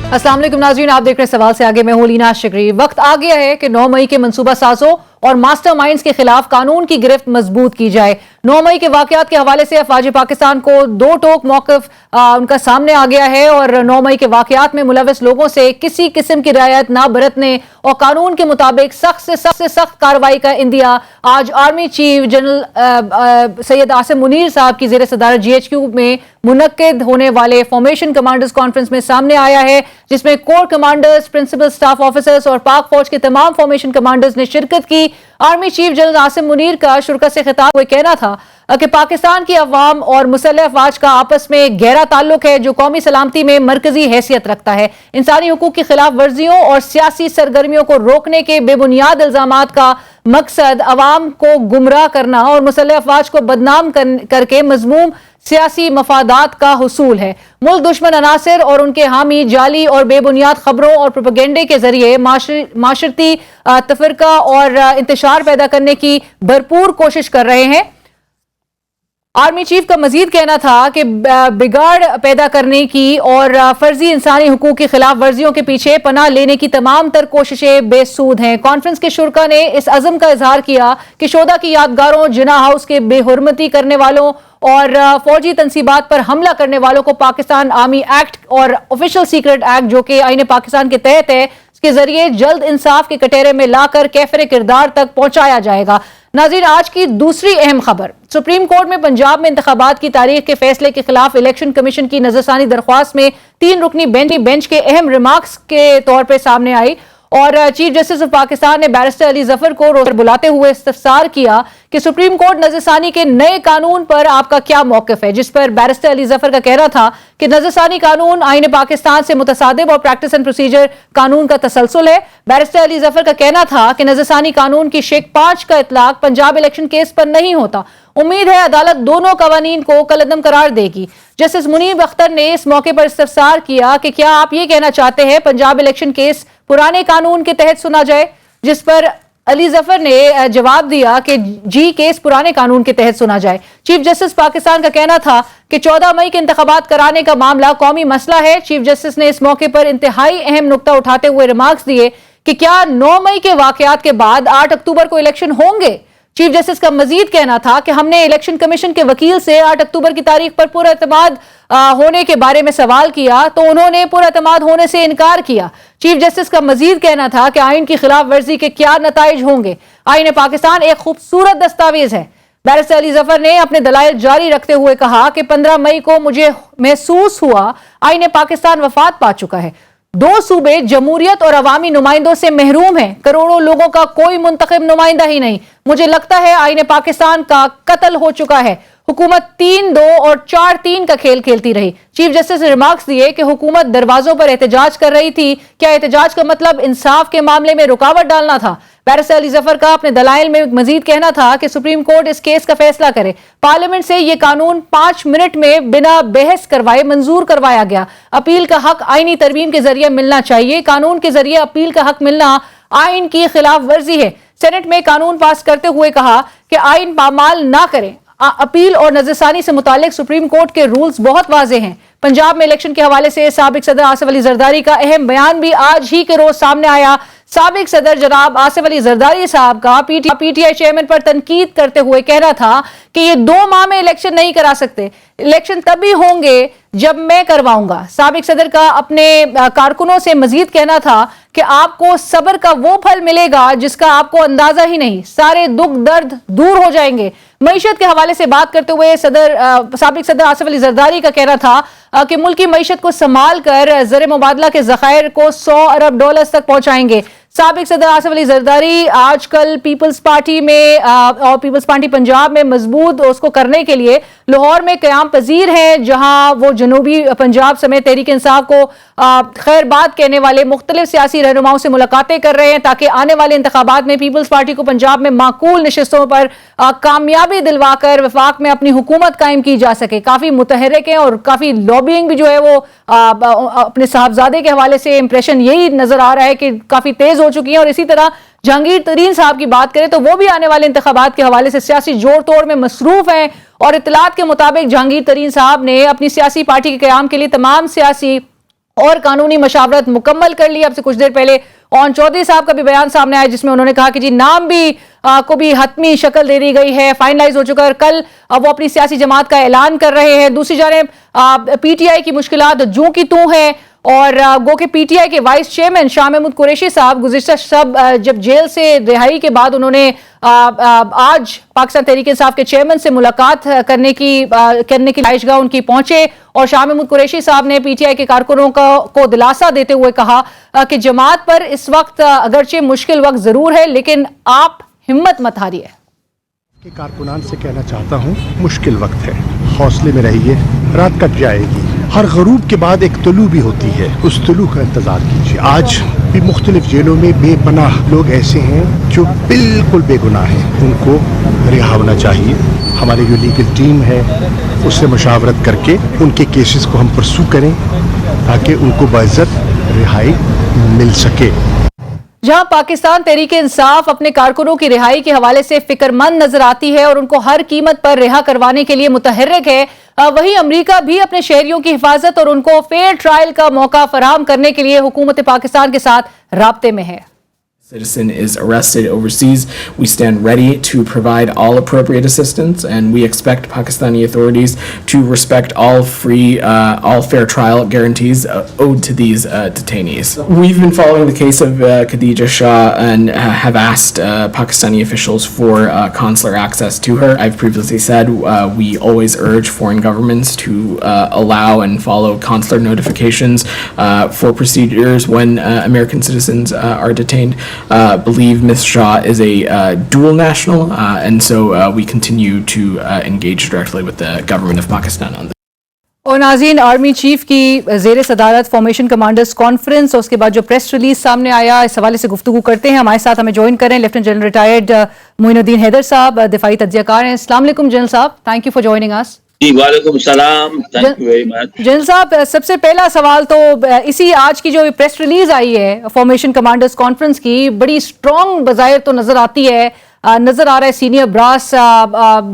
अस्सलाम वालेकुम नाज़रीन, आप देख रहे हैं सवाल से आगे। मैं हूं लीना शिकरी। वक्त आ गया है कि 9 मई के मंसूबा साजों और मास्टरमाइंड्स के खिलाफ कानून की गिरफ्त मजबूत की जाए। 9 मई के वाकयात के हवाले से अफवाज पाकिस्तान को दो टोक मौक़िफ़ उनका सामने आ गया है और 9 मई के वाकयात में मुलविस लोगों से किसी किस्म की रियायत ना बरतने और कानून के मुताबिक सख्त से सख्त कार्रवाई का इंदिया आज army chief general Syed Asim Munir साहब की ज़ेर सदारत GHQ में मुनक्किद होने वाले फॉर्मेशन कमांडर्स कॉन्फ्रेंस में सामने आया है, जिसमें core commanders, principal staff officers और पाक फौज के तमाम फॉर्मेशन कमांडर्स ने शिरकत की। Army chief general Asim Munir का शुरकत से खिताब हुए कहना था कि पाकिस्तान की अवाम और मुसल्लह अफवाज का आपस में गहरा ताल्लुक है जो कौमी सलामती में मरकजी हैसियत रखता है। इंसानी हुकूक की खिलाफ वर्जियों और सियासी सरगर्मियों को रोकने के बेबुनियाद इल्जामात का मकसद अवाम को गुमराह करना और मुसल्लह अफवाज को बदनाम करके मजमूम सियासी मफादात का हुसूल है। मुल्क दुश्मन अनासिर और उनके हामी जाली और बेबुनियाद खबरों और प्रोपेगेंडे के जरिए माशरती तफरका और इंतशार पैदा करने की भरपूर कोशिश कर रहे हैं। आर्मी चीफ का मजीद कहना था कि बिगाड़ पैदा करने की और फर्जी इंसानी हुकूक की खिलाफ वर्जियों के पीछे पनाह लेने की तमाम तर कोशिशें बेसूद हैं। कॉन्फ्रेंस के शुरका ने इस अज़म का इजहार किया कि शोधा की यादगारों, जिना हाउस के बेहुरमती करने वालों और फौजी तनसीबात पर हमला करने वालों को पाकिस्तान आर्मी एक्ट और ऑफिशियल सीक्रेट एक्ट जो कि आईन पाकिस्तान के तहत है, इसके जरिए जल्द इंसाफ के कटहरे में लाकर कैफरे किरदार तक पहुंचाया जाएगा। नाज़रीन, आज की दूसरी अहम खबर, सुप्रीम कोर्ट में पंजाब में इंतखाबात की तारीख के फैसले के खिलाफ इलेक्शन कमीशन की नजरसानी दरख्वास्त में 3 रुकनी बेंच के अहम रिमार्क्स के तौर पर सामने आई और चीफ जस्टिस ऑफ पाकिस्तान ने बैरिस्टर अली जफर को रोज बुलाते हुए इस्तफसार किया कि सुप्रीम कोर्ट नजरसानी के नए कानून पर आपका क्या मौक़िफ़ है, जिस पर बैरिस्टर अली जफर का कहना था कि नजरसानी कानून आईन पाकिस्तान से मुतसादिब और प्रैक्टिस एंड प्रोसीजर कानून का तसलसल है। बैरिस्टर अली जफर का कहना था कि नजरसानी कानून की शेख 5 का इतलाक पंजाब इलेक्शन केस पर नहीं होता। उम्मीद है अदालत दोनों कवानीन को कलअदम करार देगी। जस्टिस मुनीब अख्तर ने इस मौके पर इस्तफसार किया कि क्या आप ये कहना चाहते हैं पंजाब इलेक्शन केस पुराने कानून के तहत सुना जाए, जिस पर अली जफर ने जवाब दिया कि जी, केस पुराने कानून के तहत सुना जाए। चीफ जस्टिस पाकिस्तान का कहना था कि 14 मई के इंतखाबात कराने का मामला कौमी मसला है। चीफ जस्टिस ने इस मौके पर इंतहाई अहम नुक्ता उठाते हुए रिमार्क्स दिए कि क्या 9 मई के वाकयात के बाद 8 अक्टूबर को इलेक्शन होंगे। चीफ जस्टिस का मजीद कहना था कि हमने इलेक्शन कमीशन के वकील से 8 अक्टूबर की तारीख पर पुरएतमाद होने के बारे में सवाल किया तो उन्होंने पुरएतमाद होने से इनकार किया। चीफ जस्टिस का मजीद कहना था कि आइन की खिलाफ वर्जी के क्या नताइज होंगे। आइन पाकिस्तान एक खूबसूरत दस्तावेज है। बैरिस्टर अली जफर ने अपने दलाइल जारी रखते हुए कहा कि 15 मई को मुझे महसूस हुआ आइन पाकिस्तान वफात पा चुका है। 2 सूबे जमहूरियत और अवामी नुमाइंदों से महरूम हैं। करोड़ों लोगों का कोई मुंतखब नुमाइंदा ही नहीं। मुझे लगता है आईन पाकिस्तान का कत्ल हो चुका है। हुकूमत 3-2 और 4-3 का खेल खेलती रही। चीफ जस्टिस ने रिमार्क्स दिए कि हुकूमत दरवाजों पर एहतजाज कर रही थी। क्या एहतजाज का मतलब इंसाफ के मामले में रुकावट डालना था? बैरिस्टर अली जफर का अपने दलाइल में मजीद कहना था कि सुप्रीम कोर्ट इस केस का फैसला करे। पार्लियामेंट से ये कानून 5 मिनट में बिना बहस करवाए मंजूर करवाया गया। अपील का हक आईनी तरमीम के जरिए मिलना चाहिए। कानून के जरिए अपील का हक मिलना आइन की खिलाफ वर्जी है। सेनेट में कानून पास करते हुए कहा कि आइन पामाल ना करें। अपील और नजरसानी से मुतालिक सुप्रीम कोर्ट के रूल्स बहुत वाज़ेह हैं। पंजाब में इलेक्शन के हवाले से साबिक सदर आसिफ अली जरदारी का अहम बयान भी आज ही के रोज सामने आया। साबिक सदर जनाब आसिफ अली जरदारी साहब का पीटीआई चेयरमैन पर तनकीद करते हुए कहना था कि ये 2 माह में इलेक्शन नहीं करा सकते, इलेक्शन तभी होंगे जब मैं करवाऊंगा। साबिक सदर का अपने कारकुनों से मजीद कहना था कि आपको सब्र का वो फल मिलेगा जिसका आपको अंदाजा ही नहीं, सारे दुख दर्द दूर हो जाएंगे। मईशत के हवाले से बात करते हुए साबिक सदर आसिफ अली जरदारी का कहना था कि मुल्क की मईशत को संभाल कर ज़र मुबादला के ज़खायर को 100 अरब डॉलर्स तक पहुंचाएंगे। साबिक सदर आसिफ अली जरदारी आजकल पीपल्स पार्टी में और पीपल्स पार्टी पंजाब में मजबूत उसको करने के लिए लाहौर में क़याम पजीर हैं, जहां वो जनूबी पंजाब समेत तहरीक इंसाफ को खैर बात कहने वाले मुख्तलिफ सियासी रहनुमाओं से मुलाकातें कर रहे हैं ताकि आने वाले इंतखाबात में पीपल्स पार्टी को पंजाब में माकूल नशिस्तों पर कामयाबी दिलवाकर वफाक में अपनी हुकूमत कायम की जा सके। काफ़ी मुतहरिक हैं और काफ़ी लॉबिंग भी जो है वो अपने साहबजादे के हवाले से इंप्रेशन यही नजर आ रहा है कि काफ़ी तेज़ हो चुकी हैं। और इसी तरह जहांगीर तरीन साहब की बात करें तो वो भी आने वाले इंतखाबात के हवाले से सियासी जोड़ तोड़ में मसरूफ हैं और इतलात के मुताबिक जहांगीर तरीन साहब ने अपनी सियासी पार्टी के क़याम के लिए तमाम सियासी اور قانونی مشاورت مکمل کر لی. اب سے کچھ دیر پہلے اون چودھری صاحب کا بھی بیان سامنے آیا جس میں انہوں نے کہا کہ جی نام بھی کو بھی حتمی شکل دے دی گئی ہے, فائنلائز ہو چکا ہے, اور کل وہ اپنی سیاسی جماعت کا اعلان کر رہے ہیں. دوسری جانب پی ٹی آئی کی مشکلات جوں کی توں ہیں, اور گو کہ پی ٹی آئی کے وائس چیئرمین شاہ محمود قریشی صاحب گزشتہ شب جب جیل سے رہائی کے بعد انہوں نے آج پاکستان تحریک انصاف کے چیئرمین سے ملاقات کرنے کی رہائش گاہ ان کی پہنچے, اور شاہ محمود قریشی صاحب نے پی ٹی آئی کے کارکنوں کو دلاسا دیتے ہوئے کہا کہ جماعت پر اس وقت اگرچہ مشکل وقت ضرور ہے لیکن آپ ہمت مت ہاریے. کہ کارکنان سے کہنا چاہتا ہوں مشکل وقت ہے, حوصلے میں رہیے, رات کٹ جائے گی. ہر غروب کے بعد ایک طلوع بھی ہوتی ہے, اس طلوع کا انتظار کیجیے. آج بھی مختلف جیلوں میں بے پناہ لوگ ایسے ہیں جو بالکل بے گناہ ہیں, ان کو رہا ہونا چاہیے. ہماری جو لیگل ٹیم ہے اس سے مشاورت کر کے ان کے کیسز کو ہم پرسو کریں تاکہ ان کو باعزت رہائی مل سکے. جہاں پاکستان تحریک انصاف اپنے کارکنوں کی رہائی کے حوالے سے فکر مند نظر آتی ہے اور ان کو ہر قیمت پر رہا کروانے کے لیے متحرک ہے, وہیں امریکہ بھی اپنے شہریوں کی حفاظت اور ان کو فیئر ٹرائل کا موقع فراہم کرنے کے لیے حکومت پاکستان کے ساتھ رابطے میں ہے. Citizen is arrested overseas, we stand ready to provide all appropriate assistance, and we expect Pakistani authorities to respect all fair trial guarantees owed to these detainees. We've been following the case of Khadija Shah and have asked Pakistani officials for consular access to her. I've previously said we always urge foreign governments to allow and follow consular notifications for procedures when American citizens are detained. Believe Ms. Shah is a dual national, and so we continue to engage directly with the government of Pakistan on this. اور ناظرین, army chief کی زیر صدارت formation commanders conference اور اس کے بعد جو press release سامنے آیا, اس حوالے سے گفتگو کرتے ہیں. ہمارے ساتھ ہمیں جوائن کریں لیفٹیننٹ جنرل ریٹائرڈ معین الدین حیدر صاحب, دفاعی تجزیہ کار ہیں. السلام علیکم جنرل صاحب, تھینک یو فار جوائننگ اس. جی وعلیکم السلام, thank you very much. General صاحب, سب سے پہلا سوال تو اسی آج کی جو پریس ریلیز آئی ہے فارمیشن کمانڈرز کانفرنس کی, بڑی اسٹرانگ بظاہر تو نظر آتی ہے, نظر آ رہا ہے senior brass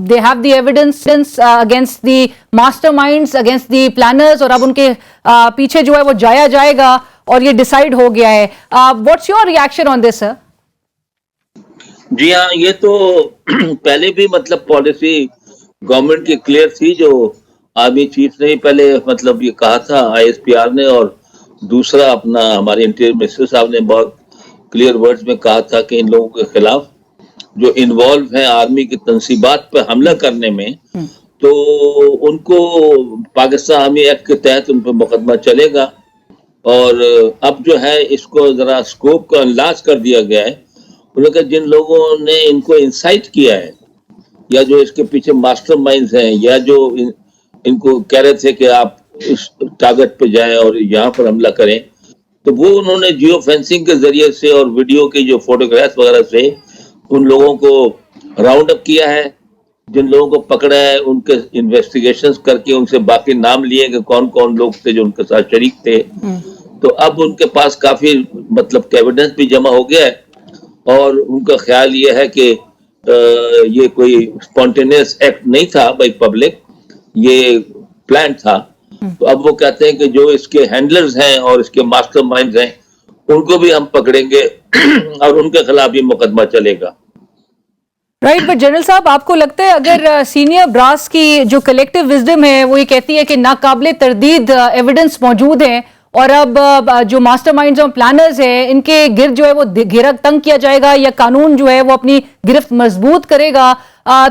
they have the evidence against the master minds, against the planners, اور اب ان کے پیچھے جو ہے وہ جایا جائے گا اور یہ ڈیسائیڈ ہو گیا ہے. واٹس یور ریئیکشن آن دس سر؟ جی ہاں, یہ تو پہلے بھی مطلب پالیسی گورنمنٹ کی کلیئر تھی, جو آرمی چیف نے پہلے مطلب یہ کہا تھا آئی ایس پی آر نے, اور دوسرا اپنا ہمارے انٹیریئر منسٹر صاحب نے بہت کلیئر ورڈز میں کہا تھا کہ ان لوگوں کے خلاف جو انوالو ہیں آرمی کی تنصیبات پہ حملہ کرنے میں, تو ان کو پاکستان آرمی ایکٹ کے تحت ان پہ مقدمہ چلے گا. اور اب جو ہے اس کو ذرا اسکوپ کا انلاز کر دیا گیا ہے. انہوں نے کہا جن لوگوں نے ان کو انسائٹ کیا ہے, یا جو اس کے پیچھے ماسٹر مائنڈز ہیں, یا جو ان کو کہہ رہے تھے کہ آپ اس ٹارگٹ پہ جائیں اور یہاں پر حملہ کریں, تو وہ انہوں نے جیو فینسنگ کے ذریعے سے اور ویڈیو کی جو فوٹوگراف وغیرہ سے ان لوگوں کو راؤنڈ اپ کیا ہے. جن لوگوں کو پکڑا ہے ان کے انویسٹیگیشنز کر کے ان سے باقی نام لیے کہ کون کون لوگ تھے جو ان کے ساتھ شریک تھے. تو اب ان کے پاس کافی مطلب ایویڈنس بھی جمع ہو گیا ہے, اور ان کا خیال یہ ہے کہ یہ کوئی اسپونٹینیس ایکٹ نہیں تھا بائی پبلک, یہ پلان تھا. تو اب وہ کہتے ہیں کہ جو اس کے ہینڈلرز ہیں اور اس کے ماسٹر مائنڈز ہیں ان کو بھی ہم پکڑیں گے اور ان کے خلاف بھی مقدمہ چلے گا. رائٹ, بٹ جنرل صاحب آپ کو لگتا ہے اگر سینئر براس کی جو کلیکٹیو وزڈم ہے وہ یہ کہتی ہے کہ ناقابل تردید ایویڈنس موجود ہیں, اور اب جو ماسٹر مائنڈز اور پلانرز ہیں ان کے گرد جو ہے وہ گھیرا تنگ کیا جائے گا, یا قانون جو ہے وہ اپنی گرفت مضبوط کرے گا,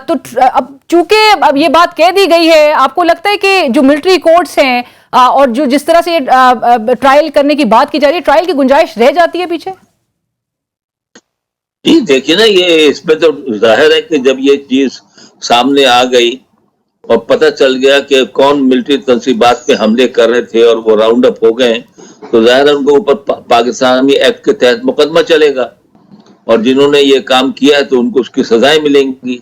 تو اب چونکہ اب یہ بات کہہ دی گئی ہے, آپ کو لگتا ہے کہ جو ملٹری کورٹس ہیں اور جو جس طرح سے ٹرائل کرنے کی بات کی جا رہی ہے, ٹرائل کی گنجائش رہ جاتی ہے پیچھے؟ جی دیکھیے نا, یہ اس میں تو ظاہر ہے کہ جب یہ چیز سامنے آ گئی اور پتہ چل گیا کہ کون ملٹری تنصیبات پہ حملے کر رہے تھے اور وہ راؤنڈ اپ ہو گئے, تو ظاہر ہے ان کو اوپر پاکستانی ایکٹ کے تحت مقدمہ چلے گا, اور جنہوں نے یہ کام کیا ہے تو ان کو اس کی سزائیں ملیں گی,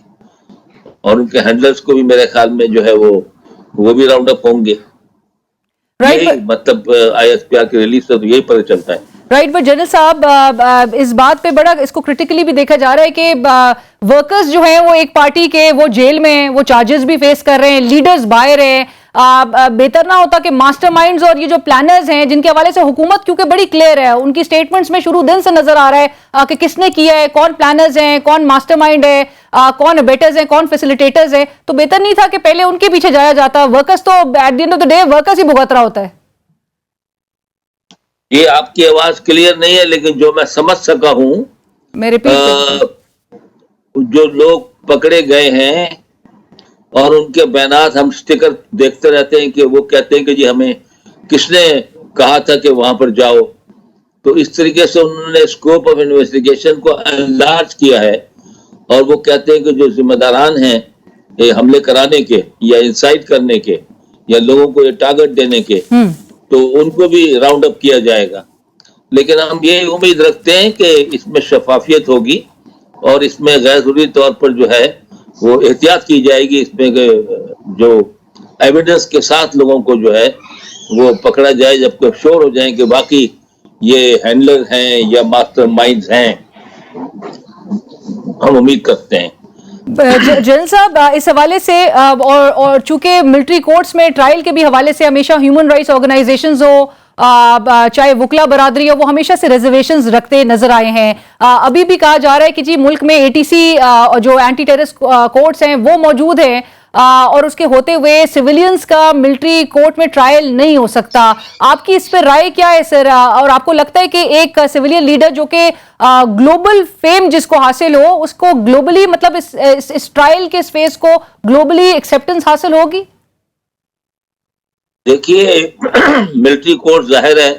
اور ان کے ہینڈلرز کو بھی میرے خیال میں جو ہے وہ بھی راؤنڈ اپ ہوں گے. یہی مطلب آئی ایس پی آر کی ریلیز سے تو یہی پتہ چلتا ہے. رائٹ, بٹ جنرل صاحب اس بات پہ بڑا اس کو کرٹیکلی بھی دیکھا جا رہا ہے کہ ورکرز جو ہیں وہ ایک پارٹی کے وہ جیل میں ہیں, وہ چارجز بھی فیس کر رہے ہیں, لیڈرز باہر ہیں, बेहतर ना होता कि मास्टरमाइंड्स और ये जो प्लानर्स हैं जिनके हवाले से हुकूमत क्योंकि बड़ी क्लियर है, उनकी स्टेटमेंट्स में शुरू दिन से नजर आ रहा है कि किसने किया है, कौन प्लानर्स हैं, कौन मास्टरमाइंड है, कौन अबेटर्स हैं, कौन फैसिलिटेटर्स हैं, तो बेहतर नहीं था कि पहले उनके पीछे जाया जाता? वर्कर्स तो at the end of the day workers ही भुगत रहा होता है। ये आपकी आवाज क्लियर नहीं है, लेकिन जो मैं समझ सका हूं, मैं रिपीट जो लोग पकड़े गए हैं और उनके बयानात हम स्टिकर देखते रहते हैं कि वो कहते हैं कि जी हमें किसने कहा था कि वहां पर जाओ, तो इस तरीके से उन्होंने स्कोप ऑफ इन्वेस्टिगेशन को एनलार्ज किया है और वो कहते हैं कि जो जिम्मेदारान हैं ये हमले कराने के या इंसाइट करने के या लोगों को ये टारगेट देने के, तो उनको भी राउंड अप किया जाएगा। लेकिन हम ये उम्मीद रखते हैं कि इसमें शफाफियत होगी और इसमें गैर जरूरी तौर पर जो है वो एहतियात की जाएगी, इसमें जो एविडेंस के साथ लोगों को जो है वो पकड़ा जाए जबकि श्योर हो जाए कि बाकी ये हैंडलर हैं या मास्टरमाइंड्स हैं, हम उम्मीद करते हैं। जनरल साहब, इस हवाले से और चूंकि मिलिट्री कोर्ट्स में ट्रायल के भी हवाले से हमेशा ह्यूमन राइट्स ऑर्गेनाइजेशंस हो चाहे वकला बरादरी हो, वो हमेशा से रिजर्वेशंस रखते नजर आए हैं। अभी भी कहा जा रहा है कि जी मुल्क में एटीसी जो एंटी टेररिस्ट कोर्ट्स हैं वो मौजूद हैं और उसके होते हुए सिविलियंस का मिलिट्री कोर्ट में ट्रायल नहीं हो सकता। आपकी इस पर राय क्या है सर? और आपको लगता है कि एक सिविलियन लीडर जो कि ग्लोबल फेम जिसको हासिल हो, उसको ग्लोबली मतलब इस ट्रायल के इस फेज को ग्लोबली एक्सेप्टेंस हासिल होगी? देखिए, मिलिट्री कोर्ट जाहिर है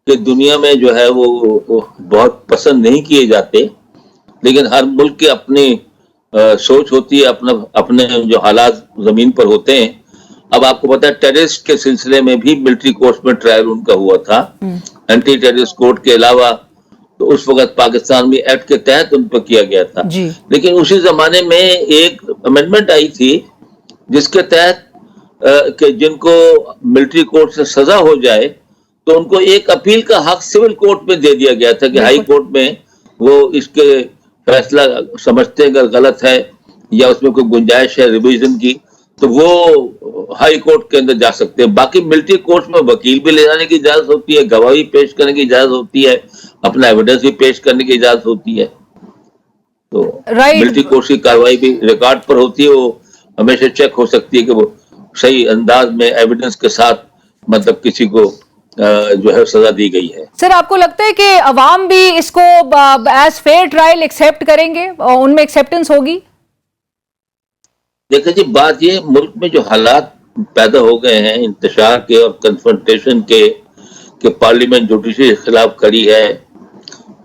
कि दुनिया में जो है वो बहुत पसंद नहीं किए जाते, लेकिन हर मुल्क की अपनी सोच होती है, अपने जो हालात जमीन पर होते हैं। अब आपको पता है टेररिस्ट के सिलसिले में भी मिलिट्री कोर्ट में ट्रायल उनका हुआ था, एंटी टेररिस्ट कोर्ट के अलावा, तो उस वक्त पाकिस्तान में एक्ट के तहत उन पर किया गया था। लेकिन उसी जमाने में एक अमेंडमेंट आई थी जिसके तहत कि जिनको मिलिट्री कोर्ट से सजा हो जाए तो उनको एक अपील का हक सिविल कोर्ट में दे दिया गया था कि हाई कोर्ट में वो इसके फैसला समझते हैं अगर गलत है या उसमें कोई गुंजाइश है रिवीजन की, तो वो हाई कोर्ट के अंदर जा सकते हैं। बाकी मिलिट्री कोर्ट में वकील भी ले जाने की इजाजत होती है, गवाही पेश करने की इजाजत होती है, अपना एविडेंस भी पेश करने की इजाजत होती है। तो मिलिट्री कोर्ट की कार्रवाई भी रिकॉर्ड पर होती है, वो हमेशा चेक हो सकती है कि वो सही अंदाज में एविडेंस के साथ मतलब किसी को जो है सजा दी गई है। सर, आपको लगता है कि अवाम भी इसको एज फेयर ट्रायल एक्सेप्ट करेंगे और उनमें एक्सेप्टेंस होगी? देखिए जी, बात ये मुल्क में जो हालात पैदा हो गए हैं इंतशार के और कन्फ्रंटेशन के पार्लियामेंट जुडिशरी के खिलाफ खड़ी है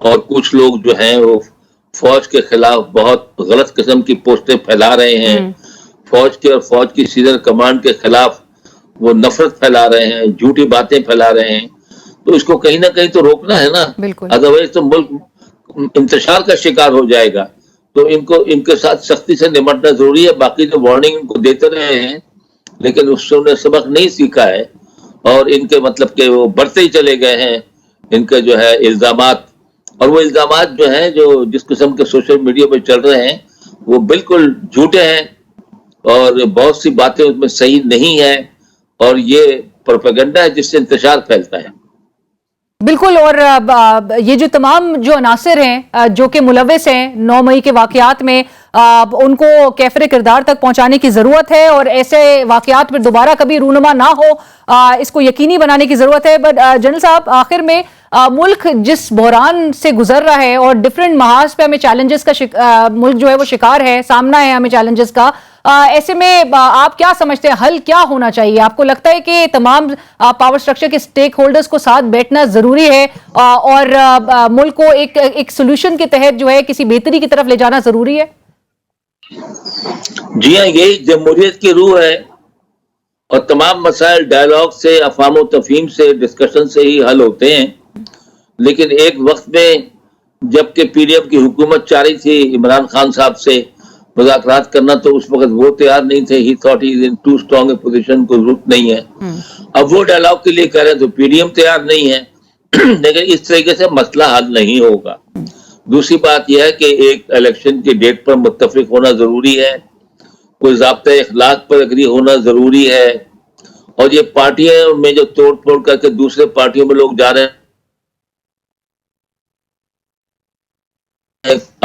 और कुछ लोग जो हैं वो फौज के खिलाफ बहुत गलत किस्म की पोस्टें फैला रहे हैं, फौज के और फौज की सीनियर कमांड के खिलाफ वो नफरत फैला रहे हैं, झूठी बातें फैला रहे हैं, तो इसको कहीं ना कहीं तो रोकना है ना, अदरवाइज तो मुल्क इंतशार का शिकार हो जाएगा। तो इनके साथ सख्ती से निपटना जरूरी है। बाकी जो वार्निंग इनको देते रहे हैं लेकिन उससे उन्हें सबक नहीं सीखा है और इनके मतलब के वो बढ़ते ही चले गए हैं इनके जो है इल्जामात, और वो इल्जामात जो हैं जो जिस किस्म के सोशल मीडिया पर चल रहे हैं वो बिल्कुल झूठे हैं और बहुत सी बातें उसमें सही नहीं है और ये प्रोपेगेंडा है जिससे इंतशार फैलता है। बिल्कुल। और ये जो तमाम जो अनासिर हैं जो कि मुलविस हैं 9 मई के वाकयात में, उनको कैफरे किरदार तक पहुंचाने की जरूरत है और ऐसे वाकयात में दोबारा कभी रूनुमा ना हो, इसको यकीनी बनाने की जरूरत है। बट जनरल साहब, आखिर में मुल्क जिस बहरान से गुजर रहा है और डिफरेंट महाज पे हमें चैलेंजेस का मुल्क जो है वो शिकार है, सामना है हमें चैलेंजेस का, ऐसे में आप क्या समझते हैं हल क्या होना चाहिए? आपको लगता है कि तमाम पावर स्ट्रक्चर के स्टेक होल्डर्स को साथ बैठना जरूरी है और मुल्क को एक सोल्यूशन के तहत जो है किसी बेहतरी की तरफ ले जाना जरूरी है? जी हाँ, यही जमहूरियत की रूह है और तमाम मसाइल डायलॉग से, अफवाम व तफहीम से, डिस्कशन से ही हल होते हैं। लेकिन एक वक्त में जबकि पीडीएम की हुकूमत चाह रही थी इमरान खान साहब से मुज़ाकरात करना, तो उस वक्त वो तैयार नहीं थे। He thought he is in too strong a position, को जरूरत नहीं है। अब वो डायलॉग के लिए कह रहे हैं तो पीडीएम तैयार नहीं है लेकिन इस तरीके से मसला हल नहीं होगा। दूसरी बात यह है कि एक इलेक्शन की डेट पर मुत्तफिक होना जरूरी है, कोई ज़ाब्ता इखलाक पर एग्री होना जरूरी है और ये पार्टियों में जो तोड़ फोड़ करके दूसरे पार्टियों में लोग जा रहे हैं,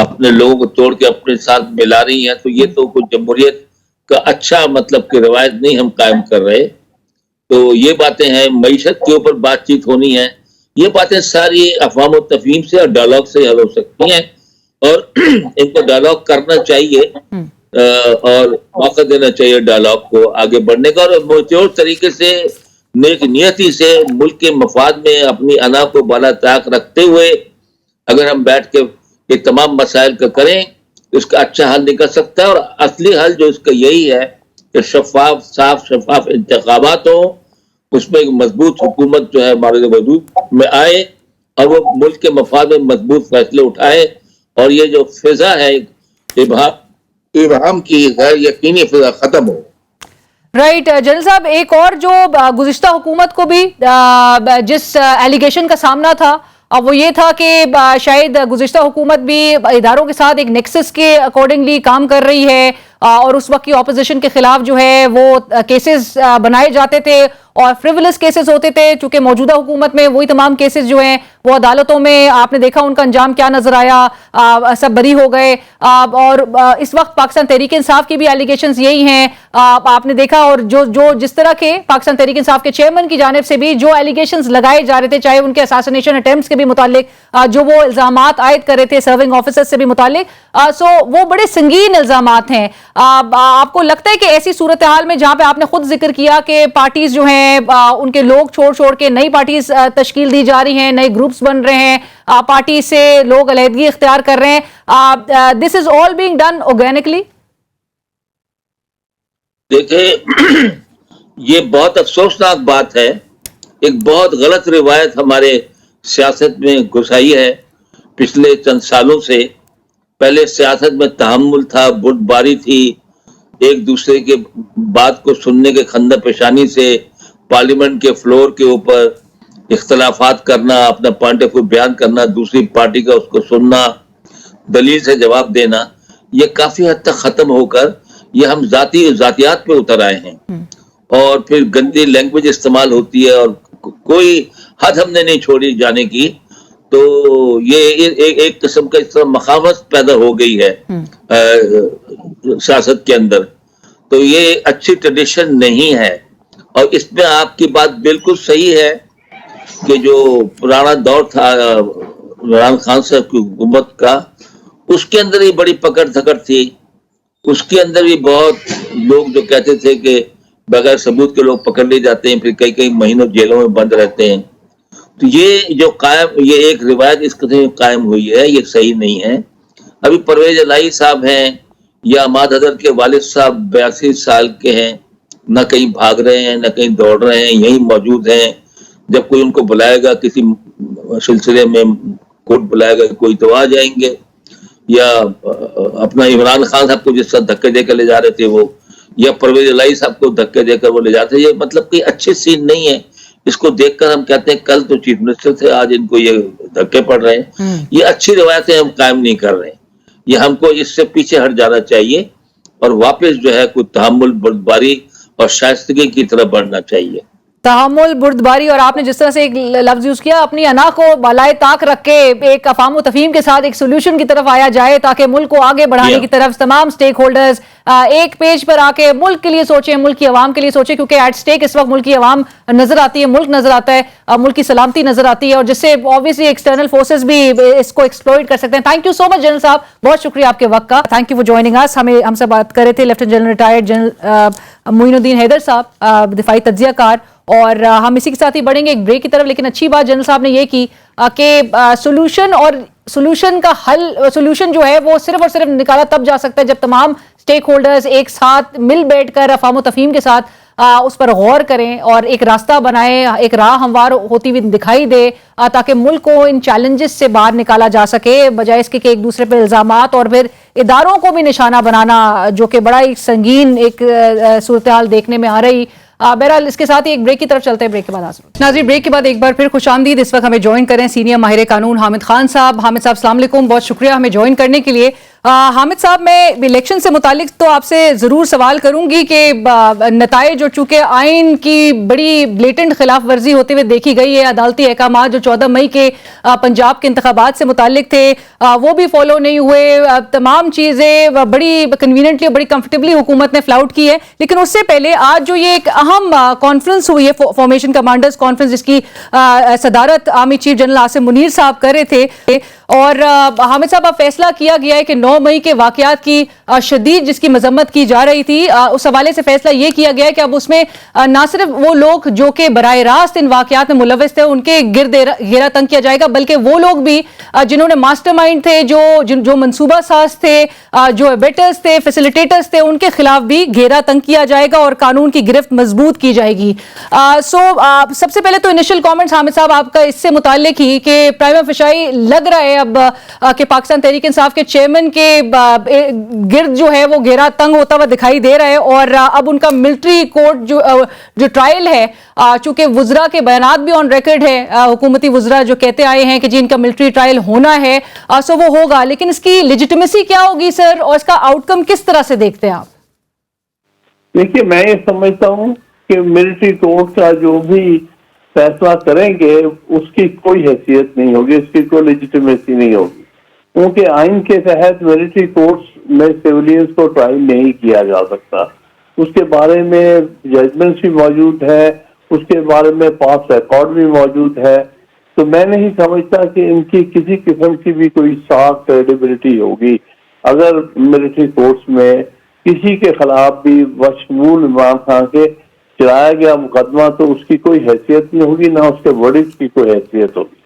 अपने लोगों को तोड़ के अपने साथ मिला रही हैं, तो ये तो कुछ जमहूरियत का अच्छा मतलब की रवायत नहीं हम कायम कर रहे। तो ये बातें हैं, मईशत के ऊपर बातचीत होनी है, ये बातें सारी अफवाम और तफहीम से और डायलॉग से हल हो सकती हैं, और इनको डायलॉग करना चाहिए और मौका देना चाहिए डायलॉग को आगे बढ़ने का, और मुतौर तरीके से नेक नियति से मुल्क के मफाद में अपनी अना को बाला ताक रखते हुए अगर हम बैठ के ये तमाम मसाइल का करें तो इसका अच्छा हल निकल सकता है। और असली हल जो इसका यही है कि साफ शफाफ इंतखाबात हो, उसमें एक मजबूत हुकूमत जो है हमारे वजूद में आए और वो मुल्क के मफाद में मजबूत फैसले उठाए, और ये जो फिजा है इबहम की गैर यकीनी फिजा खत्म हो। राइट जनरल साहब, एक और जो गुज़िश्ता हुकूमत को भी जिस एलिगेशन का सामना था वो ये था कि शायद गुज़िश्ता हुकूमत भी इदारों के साथ एक नेक्सस के अकॉर्डिंगली काम कर रही है, और उस वक्त की ऑपोजिशन के खिलाफ जो है वो केसेस बनाए जाते थे और फ्रिवलस केसेस होते थे। चूंकि मौजूदा हुकूमत में वही तमाम केसेस जो हैं वो अदालतों में आपने देखा उनका अंजाम क्या नजर आया, सब बरी हो गए। और इस वक्त पाकिस्तान तहरीक इंसाफ की भी एलिगेशंस यही हैं, आपने देखा, और जो जिस तरह के पाकिस्तान तहरीक इंसाफ के चेयरमैन की जानिब से भी जो एलिगेशंस लगाए जा रहे थे, चाहे उनके असैसिनेशन अटेम्प्ट्स के भी मुतालिक जो वो इल्जामात आयद कर रहे थे सर्विंग ऑफिसर्स से भी मुतालिक, सो वो बड़े संगीन इल्जामात हैं। आपको लगता है कि ऐसी सूरत हाल में जहां पे आपने खुद जिक्र किया कि पार्टीज जो हैं उनके लोग छोड़ के नई पार्टीज तश्कील दी जा रही हैं, नए ग्रुप्स बन रहे हैं, पार्टी से लोग अलहदगी इख्तियार कर रहे हैं, this is all being done organically? देखिए ये बहुत अफसोसनाक बात है, एक बहुत गलत रिवायत हमारे सियासत में घुसाई है पिछले चंद सालों से। पहले सियासत में तहम्मुल था, बुर्दबारी थी, एक दूसरे के बात को सुनने के खंदा पेशानी से पार्लियामेंट के फ्लोर के ऊपर इख्तलाफात करना, अपना पॉइंट ऑफ व्यू बयान करना, दूसरी पार्टी का उसको सुनना, दलील से जवाब देना, ये काफी हद तक खत्म होकर ये हम जातियात पे उतर आए हैं। और फिर गंदी लैंग्वेज इस्तेमाल होती है और कोई हद हमने नहीं छोड़ी जाने की, तो ये एक किस्म का इस तरह मखावत पैदा हो गई है सियासत के अंदर, तो ये अच्छी ट्रेडिशन नहीं है। और इसमें आपकी बात बिल्कुल सही है कि जो पुराना दौर था इमरान खान साहब की हुकूमत का, उसके अंदर ही बड़ी पकड़ धकड़ थी, उसके अंदर भी बहुत लोग जो कहते थे कि बगैर सबूत के लोग पकड़ लिए जाते हैं, फिर कई कई महीनों जेलों में बंद रहते हैं। तो ये जो ये एक रिवायत इस कदर कायम हुई है, ये सही नहीं है। अभी परवेज इलाही साहब हैं या अमाद हजर के वालिद साहब 82 साल के हैं, न कहीं भाग रहे हैं, न कहीं दौड़ रहे हैं, यहीं मौजूद हैं। जब कोई उनको बुलाएगा, किसी सिलसिले में कोर्ट बुलाएगा, कोई तो आ जाएंगे। या अपना इमरान खान साहब को जिस तरह धक्के देकर ले जा रहे थे वो, या परवेज इलाही साहब को धक्के देकर वो ले जाते हैं, ये मतलब कोई अच्छे सीन नहीं है। इसको देखकर हम कहते हैं कल तो चीफ मिनिस्टर थे, आज इनको ये धक्के पड़ रहे हैं। ये अच्छी रवायतें हम कायम नहीं कर रहे हैं, ये हमको इससे पीछे हट जाना चाहिए और वापस जो है कोई तहम्मुल, बुर्दबारी और शाइस्तगी की तरफ बढ़ना चाहिए। तहम्मुल, बुर्दबारी, और आपने जिस तरह से एक लफ्ज यूज किया, अपनी अना को बालाए ताक रख के एक अफाम व तफहीम के साथ एक सोल्यूशन की तरफ आया जाए ताकि मुल्क को आगे बढ़ाने की तरफ तमाम स्टेक होल्डर्स एक पेज पर आके मुल्क के लिए सोचें, मुल्क की आवाम के लिए सोचें, क्योंकि एट स्टेक इस वक्त मुल्क की आवाम नजर आती है, मुल्क नजर आता है, मुल्क की सलामती नजर आती है, और जिससे ऑब्वियसली एक्सटर्नल फोर्सेस भी इसको एक्सप्लॉइट कर सकते हैं। Thank you so much general साहब, बहुत शुक्रिया आपके वक्त का। Thank you for joining us. हमसे बात कर रहे थे lieutenant general retired general Moinuddin Haider साहब, दिफाई तज्जियाकार। और हम इसी के साथ ही बढ़ेंगे एक ब्रेक की तरफ। लेकिन अच्छी बात जनरल साहब ने ये की कि सोल्यूशन और सोल्यूशन का हल, सोल्यूशन जो है वो सिर्फ और सिर्फ निकाला तब जा सकता है जब तमाम स्टेक होल्डर्स एक साथ मिल बैठकर अफाम व तफहीम के साथ उस पर गौर करें और एक रास्ता बनाएं, एक राह हमवार होती हुई दिखाई दे, ताकि मुल्क को इन चैलेंजेस से बाहर निकाला जा सके, बजाय इसके कि एक दूसरे पर इल्जामात और फिर इदारों को भी निशाना बनाना, जो कि बड़ा एक संगीन एक सूरत हाल देखने में आ रही। बहरहाल इसके साथ ही एक ब्रेक की तरफ चलते हैं। ब्रेक के बाद नाज़रीन, ब्रेक के बाद एक बार फिर खुशामदीद। इस वक्त हमें ज्वाइन करें सीनियर माहिर कानून हामिद खान साहब। हामिद साहब अस्सलाम वालेकुम, बहुत शुक्रिया हमें ज्वाइन करने के लिए। حامد صاحب میں الیکشن سے متعلق تو آپ سے ضرور سوال کروں گی کہ نتائج جو چونکہ آئین کی بڑی بلیٹنٹ خلاف ورزی ہوتے ہوئے دیکھی گئی ہے، عدالتی احکامات جو 14 مئی کے پنجاب کے انتخابات سے متعلق تھے وہ بھی فالو نہیں ہوئے، تمام چیزیں بڑی کنوینئنٹلی بڑی کمفرٹیبلی حکومت نے فلاؤٹ کی ہے. لیکن اس سے پہلے آج جو یہ ایک اہم کانفرنس ہوئی ہے فارمیشن کمانڈرز کانفرنس، جس کی صدارت army chief general Asim Munir صاحب کر رہے تھے، اور حامد صاحب اب فیصلہ کیا گیا ہے کہ 9 مئی کے واقعات کی شدید جس کی مذمت کی جا رہی تھی، اس حوالے سے فیصلہ یہ کیا گیا ہے کہ اب اس میں نہ صرف وہ لوگ جو کہ براہ راست ان واقعات میں ملوث تھے ان کے گرد گھیرا تنگ کیا جائے گا، بلکہ وہ لوگ بھی جنہوں نے ماسٹر مائنڈ تھے، جو منصوبہ ساز تھے، جو ایبیٹرز تھے، فیسیلیٹیٹرز تھے، ان کے خلاف بھی گھیرا تنگ کیا جائے گا اور قانون کی گرفت مضبوط کی جائے گی. سب سے پہلے تو انیشل کامنٹس حامد صاحب آپ کا اس سے متعلق ہی کہ پرائما فیشائی لگ رہا ہے اب کہ پاکستان تحریک انصاف کے چیئرمین کے گرد جو ہے وہ گھیرا تنگ ہوتا ہوا دکھائی دے رہا ہے، اور اب ان کا ملٹری کورٹ جو ٹرائل ہے، چونکہ وزراء کے بیانات بھی آن ریکارڈ ہے، حکومتی وزراء جو کہتے آئے ہیں کہ جی ان کا ملٹری ٹرائل ہونا ہے، سو وہ ہوگا، لیکن اس کی لیجیٹمیسی کیا ہوگی سر، اور اس کا آؤٹ کم کس طرح سے دیکھتے ہیں آپ؟ دیکھیے، میں یہ سمجھتا ہوں کہ ملٹری کورٹ کا جو بھی فیصلہ کریں گے اس کی کوئی حیثیت نہیں ہوگی، اس کی کوئی لیجیٹمیسی نہیں ہوگی، کیونکہ آئین کے تحت ملٹری کورٹس میں سیولینز کو ٹرائل نہیں کیا جا سکتا. اس کے بارے میں ججمنٹس بھی موجود ہے، اس کے بارے میں پاس ریکارڈ بھی موجود ہے، تو میں نہیں سمجھتا کہ ان کی کسی قسم کی بھی کوئی صاف کریڈیبلٹی ہوگی اگر ملٹری کورٹس میں کسی کے خلاف بھی بشمول عمران خان کے چلایا گیا مقدمہ تو اس کی کوئی حیثیت نہیں ہوگی، نہ اس کے ورڈکٹ کی کوئی حیثیت ہوگی.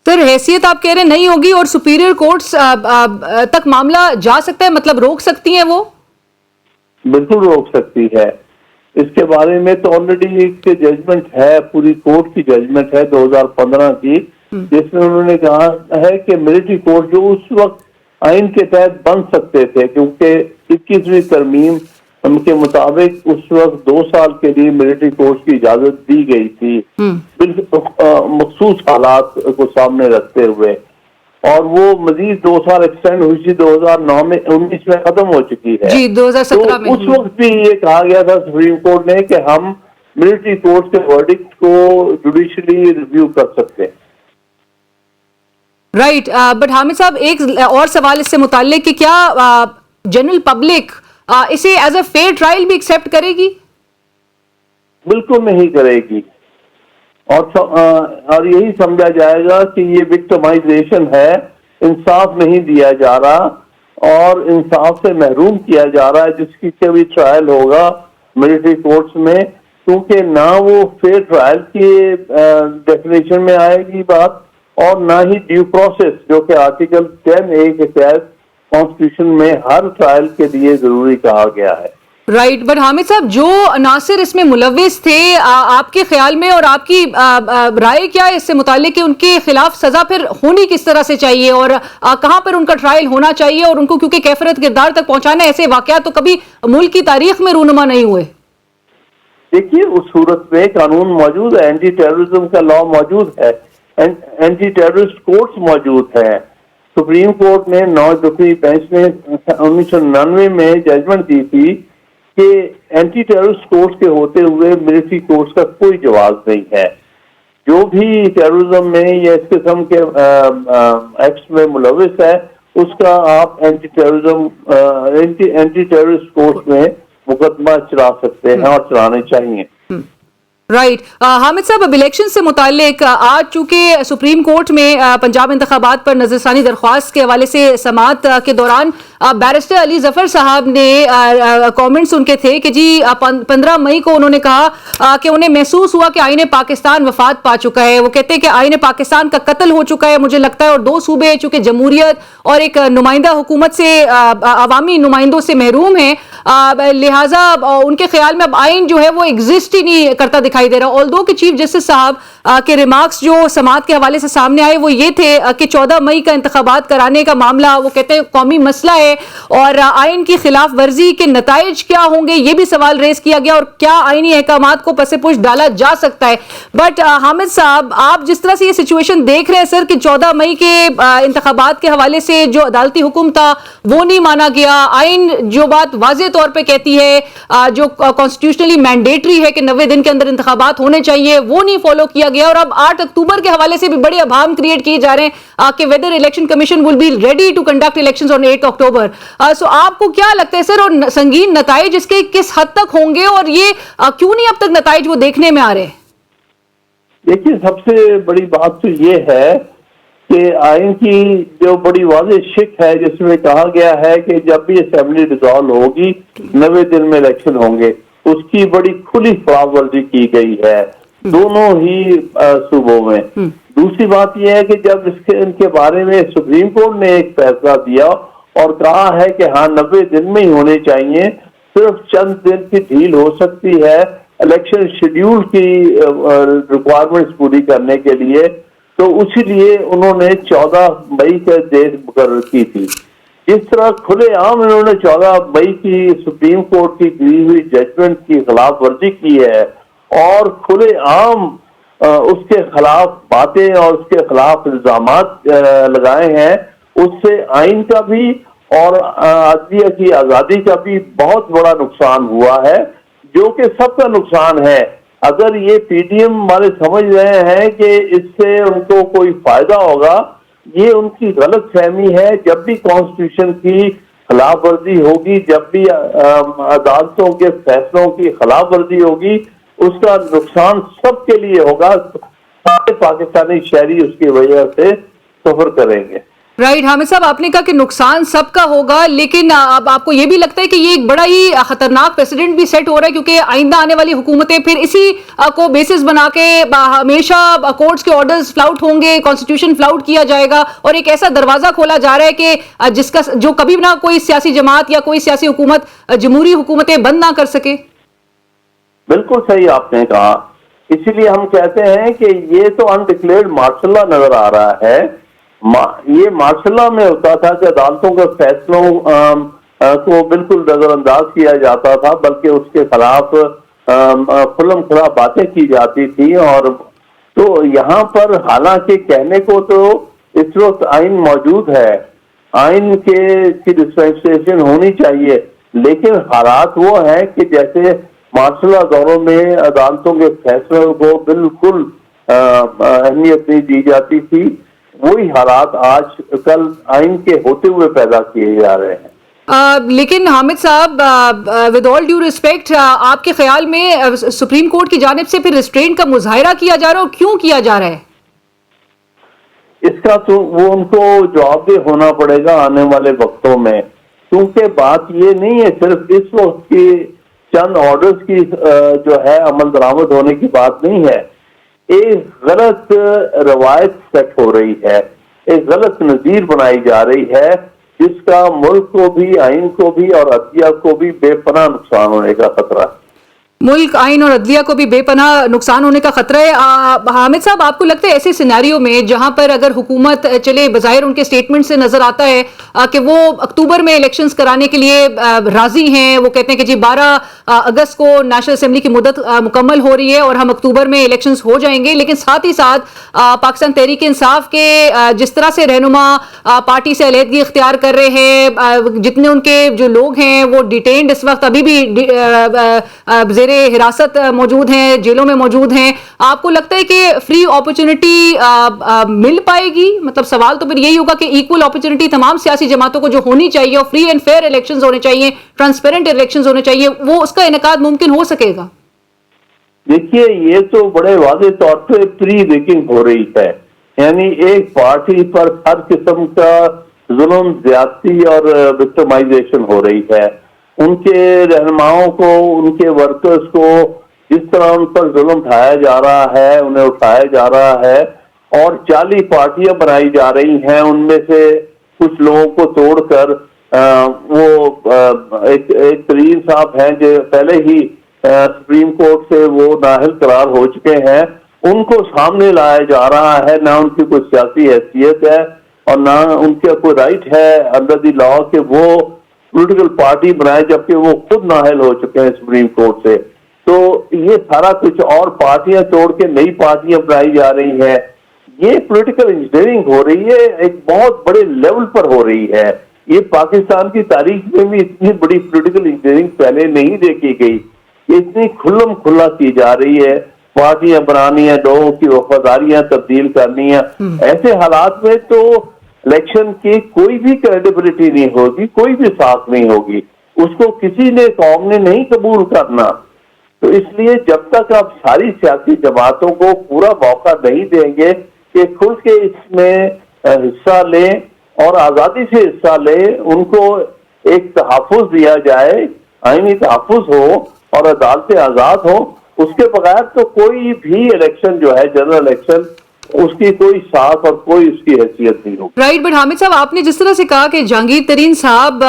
سر حیثیت آپ کہہ رہے ہیں نہیں ہوگی، اور سپیریئر کورٹس تک معاملہ جا سکتا ہے، مطلب روک سکتی ہیں وہ؟ بالکل روک سکتی ہے. اس کے بارے میں تو آلریڈی ایک ججمنٹ ہے، پوری کورٹ کی ججمنٹ ہے 2015 کی، جس میں انہوں نے کہا ہے کہ ملٹری کورٹ جو اس وقت آئین کے تحت بن سکتے تھے، کیونکہ 21ویں ترمیم کے مطابق اس وقت 2 سال کے لیے ملٹری کورٹ کی اجازت دی گئی تھی، مخصوص حالات کو سامنے رکھتے ہوئے، اور وہ مزید 2 سال ایکسٹینڈ ہوئی تھی 2009 میں 19 میں ختم ہو چکی ہے. جی 2017 میں اس وقت بھی یہ کہا گیا تھا سپریم کورٹ نے کہ ہم ملٹری کورٹ کے ورڈکٹ کو جوڈیشلی ریویو کر سکتے ہیں. رائٹ، بٹ حامد صاحب ایک اور سوال اس سے متعلق کہ کیا جنرل پبلک اسے ایز اے فیئر ٹرائل بھی ایکسیپٹ کرے گی؟ بالکل نہیں کرے گی، اور یہی سمجھا جائے گا کہ یہ وکٹمائزیشن ہے، انصاف نہیں دیا جا رہا اور انصاف سے محروم کیا جا رہا ہے جس کی کبھی ٹرائل ہوگا ملٹری کورٹس میں، کیونکہ نہ وہ فیئر ٹرائل کی ڈیفینیشن میں آئے گی بات، اور نہ ہی ڈیو پروسیس جو کہ آرٹیکل 10A کے تحت کانسٹیٹیوشن میں ہر ٹرائل کے لیے ضروری کہا گیا ہے. رائٹ، بٹ حامد صاحب جو عناصر اس میں ملوث تھے آپ کے خیال میں اور آپ کی رائے کیا ہے اس سے متعلق کہ ان کے خلاف سزا پھر ہونی کس طرح سے چاہیے، اور کہاں پر ان کا ٹرائل ہونا چاہیے، اور ان کو کیونکہ کیفرت کردار تک پہنچانا ہے، ایسے واقعات تو کبھی ملک کی تاریخ میں رونما نہیں ہوئے. دیکھیے، اس صورت میں قانون موجود ہے، اینٹی ٹیررزم کا لا موجود ہے، اینٹی ٹیررسٹ کورٹس موجود ہیں. سپریم کورٹ نے 9 رکنی بینچ نے 1999 میں ججمنٹ دی تھی کہ اینٹی ٹیررسٹ کورٹس کے ہوتے ہوئے ملٹری کورٹس کا کوئی جواز نہیں ہے. جو بھی ٹیررزم میں یا اس قسم کے ایکٹس میں ملوث ہے اس کا آپ اینٹی ٹیررسٹ کورٹس میں مقدمہ چلا سکتے ہیں اور چلانے چاہیے. رائٹ، حامد صاحب اب الیکشن سے متعلق آج چونکہ سپریم کورٹ میں پنجاب انتخابات پر نظر ثانی درخواست کے حوالے سے سماعت کے دوران بیرسٹر علی ظفر صاحب نے کامنٹس ان کے تھے کہ جی 15 مئی کو انہوں نے کہا کہ انہیں محسوس ہوا کہ آئین پاکستان وفات پا چکا ہے. وہ کہتے ہیں کہ آئین پاکستان کا قتل ہو چکا ہے مجھے لگتا ہے، اور 2 صوبے چونکہ جمہوریت اور ایک نمائندہ حکومت سے عوامی نمائندوں سے محروم ہیں، لہٰذا ان کے خیال میں اب آئین جو ہے وہ ایگزسٹ ہی نہیں کرتا دکھائی دے رہا. آلدو کہ چیف جسٹس صاحب کے ریمارکس جو سماعت کے حوالے سے سامنے آئے وہ یہ تھے کہ 14 مئی کا انتخابات کرانے کا معاملہ وہ کہتے ہیں قومی مسئلہ ہے، ہے اور آئین کی خلاف ورزی کے نتائج کیا ہوں گے یہ بھی سوال ریز کیا گیا اور کیا آئینی احکامات کو پس پش ڈالا جا سکتا ہے. بٹ حامد صاحب, آپ جس طرح سے یہ سچویشن دیکھ رہے ہیں سر کہ 14 مئی کے انتخابات کے حوالے سے جو عدالتی حکم تھا وہ نہیں مانا گیا, آئین جو بات واضح طور پہ کہتی ہے جو کانسٹیٹیوشنلی مینڈیٹری ہے کہ 90 دن کے اندر انتخابات ہونے چاہیے وہ نہیں فالو کیا گیا, اور اب 8 اکتوبر کے حوالے سے بھی بڑے ابہام کریٹ کیے جا رہے ہیں کہ whether election commission will be ready to conduct elections on 8 October. So آپ کو کیا لگتا ہے سر, اور سنگین نتائج اس کے کس حد تک ہوں گے اور یہ کیوں نہیں اب تک نتائج وہ دیکھنے میں آ رہے؟ دیکھیے, سب سے بڑی بات تو یہ ہے کہ آئین کی جو بڑی واضح شک ہے جس میں کہا گیا ہے کہ جب بھی اسمبلی ڈیزالو ہوگی 90 دن میں الیکشن ہوں گے, اس کی بڑی کھلی خلاف ورزی کی گئی ہے دونوں ہی صوبوں میں. دوسری بات یہ ہے کہ جب ان کے بارے میں سپریم کورٹ نے ایک فیصلہ دیا اور کہا ہے کہ ہاں 90 دن میں ہی ہونے چاہیے, صرف چند دن کی ڈھیل ہو سکتی ہے الیکشن شیڈیول کی ریکوائرمنٹس پوری کرنے کے لیے, تو اسی لیے انہوں نے 14 مئی کا ڈیٹ مقرر کی تھی. اس طرح کھلے عام انہوں نے 14 مئی کی سپریم کورٹ کی دی ہوئی ججمنٹ کی خلاف ورزی کی ہے اور کھلے عام اس کے خلاف باتیں اور اس کے خلاف الزامات لگائے ہیں. اس سے آئین کا بھی اور عدلیہ کی آزادی کا بھی بہت بڑا نقصان ہوا ہے, جو کہ سب کا نقصان ہے. اگر یہ پی ڈی ایم والے سمجھ رہے ہیں کہ اس سے ان کو کوئی فائدہ ہوگا, یہ ان کی غلط فہمی ہے. جب بھی کانسٹیٹیوشن کی خلاف ورزی ہوگی, جب بھی عدالتوں کے فیصلوں کی خلاف ورزی ہوگی, اس کا نقصان سب کے لیے ہوگا. سارے پاکستانی شہری اس کی وجہ سے سفر کریں گے. رائٹ حامد صاحب, آپ نے کہا کہ نقصان سب کا ہوگا, لیکن اب آپ کو یہ بھی لگتا ہے کہ یہ ایک بڑا ہی خطرناک پریسیڈنٹ بھی سیٹ ہو رہا ہے کیونکہ آئندہ آنے والی حکومتیں پھر اسی کو بیسس بنا کے ہمیشہ کورٹس کے آرڈرز فلاؤٹ ہوں گے, کانسٹیٹیوشن فلاؤٹ کیا جائے گا اور ایک ایسا دروازہ کھولا جا رہا ہے کہ جس کا جو کبھی نہ کوئی سیاسی جماعت یا کوئی سیاسی حکومت جمہوری حکومتیں بند نہ کر سکے. بالکل صحیح آپ نے کہا, اسی لیے ہم کہتے ہیں کہ یہ تو انڈکلیئرڈ مارشل لا نظر آ رہا ہے. یہ مارشل لا میں ہوتا تھا کہ عدالتوں کے فیصلوں کو بالکل نظر انداز کیا جاتا تھا, بلکہ اس کے خلاف کھلم کھلا باتیں کی جاتی تھی. اور تو یہاں پر حالانکہ کہنے کو تو اس وقت آئین موجود ہے, آئین کی ڈسپینسیشن ہونی چاہیے, لیکن حالات وہ ہیں کہ جیسے مارشل لا دوروں میں عدالتوں کے فیصلوں کو بالکل اہمیت نہیں دی جاتی تھی, وہی حالات آج کل آئین کے ہوتے ہوئے پیدا کیے جا رہے ہیں. لیکن حامد صاحب, ود آل ڈیو ریسپیکٹ, آپ کے خیال میں سپریم کورٹ کی جانب سے پھر ریسٹرینٹ کا مظاہرہ کیا جا رہا ہے, اور کیوں کیا جا رہا ہے؟ اس کا تو وہ ان کو جواب دہ ہونا پڑے گا آنے والے وقتوں میں, کیونکہ بات یہ نہیں ہے صرف اس وقت کی چند آرڈرز کی جو ہے عمل درآمد ہونے کی بات نہیں ہے. ایک غلط روایت سیٹ ہو رہی ہے, ایک غلط نظیر بنائی جا رہی ہے, جس کا ملک کو بھی, آئین کو بھی اور عدلیہ کو بھی بے پناہ نقصان ہونے کا خطرہ ہے. ملک, آئین اور عدلیہ کو بھی بے پناہ نقصان ہونے کا خطرہ ہے. حامد صاحب, آپ کو لگتا ہے ایسے سیناریو میں جہاں پر اگر حکومت چلے, بظاہر ان کے سٹیٹمنٹ سے نظر آتا ہے کہ وہ اکتوبر میں الیکشنز کرانے کے لیے راضی ہیں, وہ کہتے ہیں کہ جی 12 اگست کو نیشنل اسمبلی کی مدت مکمل ہو رہی ہے اور ہم اکتوبر میں الیکشنز ہو جائیں گے, لیکن ساتھ ہی ساتھ پاکستان تحریک انصاف کے جس طرح سے رہنما پارٹی سے علیحدگی اختیار کر رہے ہیں, جتنے ان کے جو لوگ ہیں وہ ڈیٹینڈ اس وقت ابھی بھی زیر حراست موجود ہیں, جیلوں میں موجود ہیں, آپ کو لگتا ہے کہ فری اپرچونٹی مل پائے گی؟ مطلب سوال تو پھر یہی ہوگا کہ ایکول اپرچونٹی تمام سیاسی جماعتوں کو جو ہونی چاہیے, اور فری اینڈ فیئر الیکشنز ہونے چاہیے, ٹرانسپیرنٹ الیکشنز ہونے چاہیے, وہ اس کا انعقاد ممکن ہو سکے گا؟ دیکھیے, یہ تو بڑے واضح طور پہ پری ریکنگ ہو رہی ہے, یعنی ایک پارٹی پر ہر قسم کا ظلم, زیادتی اور وکٹمائزیشن ہو رہی ہے. ان کے رہنماؤں کو, ان کے ورکرز کو جس طرح ان پر ظلم ڈھایا جا رہا ہے, انہیں اٹھایا جا رہا ہے, اور 40 پارٹیاں بنائی جا رہی ہیں, ان میں سے کچھ لوگوں کو توڑ کر وہ ایک ترین صاحب ہیں جو پہلے ہی سپریم کورٹ سے وہ نااہل قرار ہو چکے ہیں, ان کو سامنے لایا جا رہا ہے. نہ ان کی کوئی سیاسی حیثیت ہے اور نہ ان کا کوئی رائٹ ہے انڈر دی لا کہ وہ پولیٹیکل پارٹی بنائے، جبکہ وہ خود نااہل ہو چکے ہیں سپریم کورٹ سے. تو یہ سارا کچھ اور پارٹیاں توڑ کے نئی پارٹیاں بنائی جا رہی ہیں. یہ پولیٹیکل انجینئرنگ ہو رہی ہے، ایک بہت بڑے لیول پر ہو رہی ہے. یہ پاکستان کی تاریخ میں بھی اتنی بڑی پولیٹیکل انجینئرنگ پہلے نہیں دیکھی گئی. یہ اتنی کھلم کھلا کی جا رہی ہے، پارٹیاں بنانی ہیں، لوگوں کی وفاداریاں تبدیل کرنی ہیں. ایسے حالات میں تو الیکشن کی کوئی بھی کریڈیبلٹی نہیں ہوگی، کوئی بھی ساتھ نہیں ہوگی. اس کو کسی نے قوم نے نہیں قبول کرنا. تو اس لیے جب تک آپ ساری سیاسی جماعتوں کو پورا موقع نہیں دیں گے کہ کھل کے اس میں حصہ لیں اور آزادی سے حصہ لیں، ان کو ایک تحفظ دیا جائے، آئینی تحفظ ہو اور عدالتیں آزاد ہوں، اس کے بغیر تو کوئی بھی الیکشن جو ہے جنرل الیکشن اس کی کوئی ساتھ اور کوئی اس کی حیثیت نہیں ہوگی. رائٹ، بٹ حامد صاحب آپ نے جس طرح سے کہا کہ جہانگیر ترین صاحب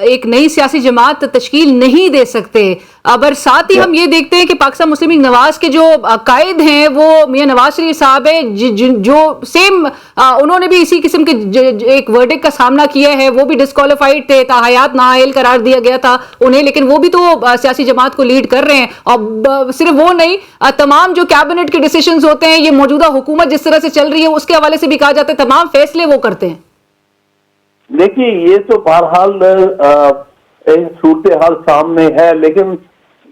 ایک نئی سیاسی جماعت تشکیل نہیں دے سکتے، اور ساتھ ہی ہم یہ دیکھتے ہیں کہ پاکستان مسلم لیگ نواز کے جو قائد ہیں وہ میاں نواز شریف صاحب ہیں، جو سیم انہوں نے بھی اسی قسم کے ایک ورڈکٹ کا سامنا کیا ہے. وہ بھی ڈسکوالیفائڈ تھے، تاحیات نااہل قرار دیا گیا تھا انہیں، لیکن وہ بھی تو سیاسی جماعت کو لیڈ کر رہے ہیں. اور صرف وہ نہیں، تمام جو کیبنٹ کے ڈیسیشنز ہوتے ہیں، یہ موجودہ حکومت جس طرح سے چل رہی ہے اس کے حوالے سے بھی کہا جاتا ہے تمام فیصلے وہ کرتے ہیں. دیکھیے یہ تو بہرحال صورتحال سامنے ہے، لیکن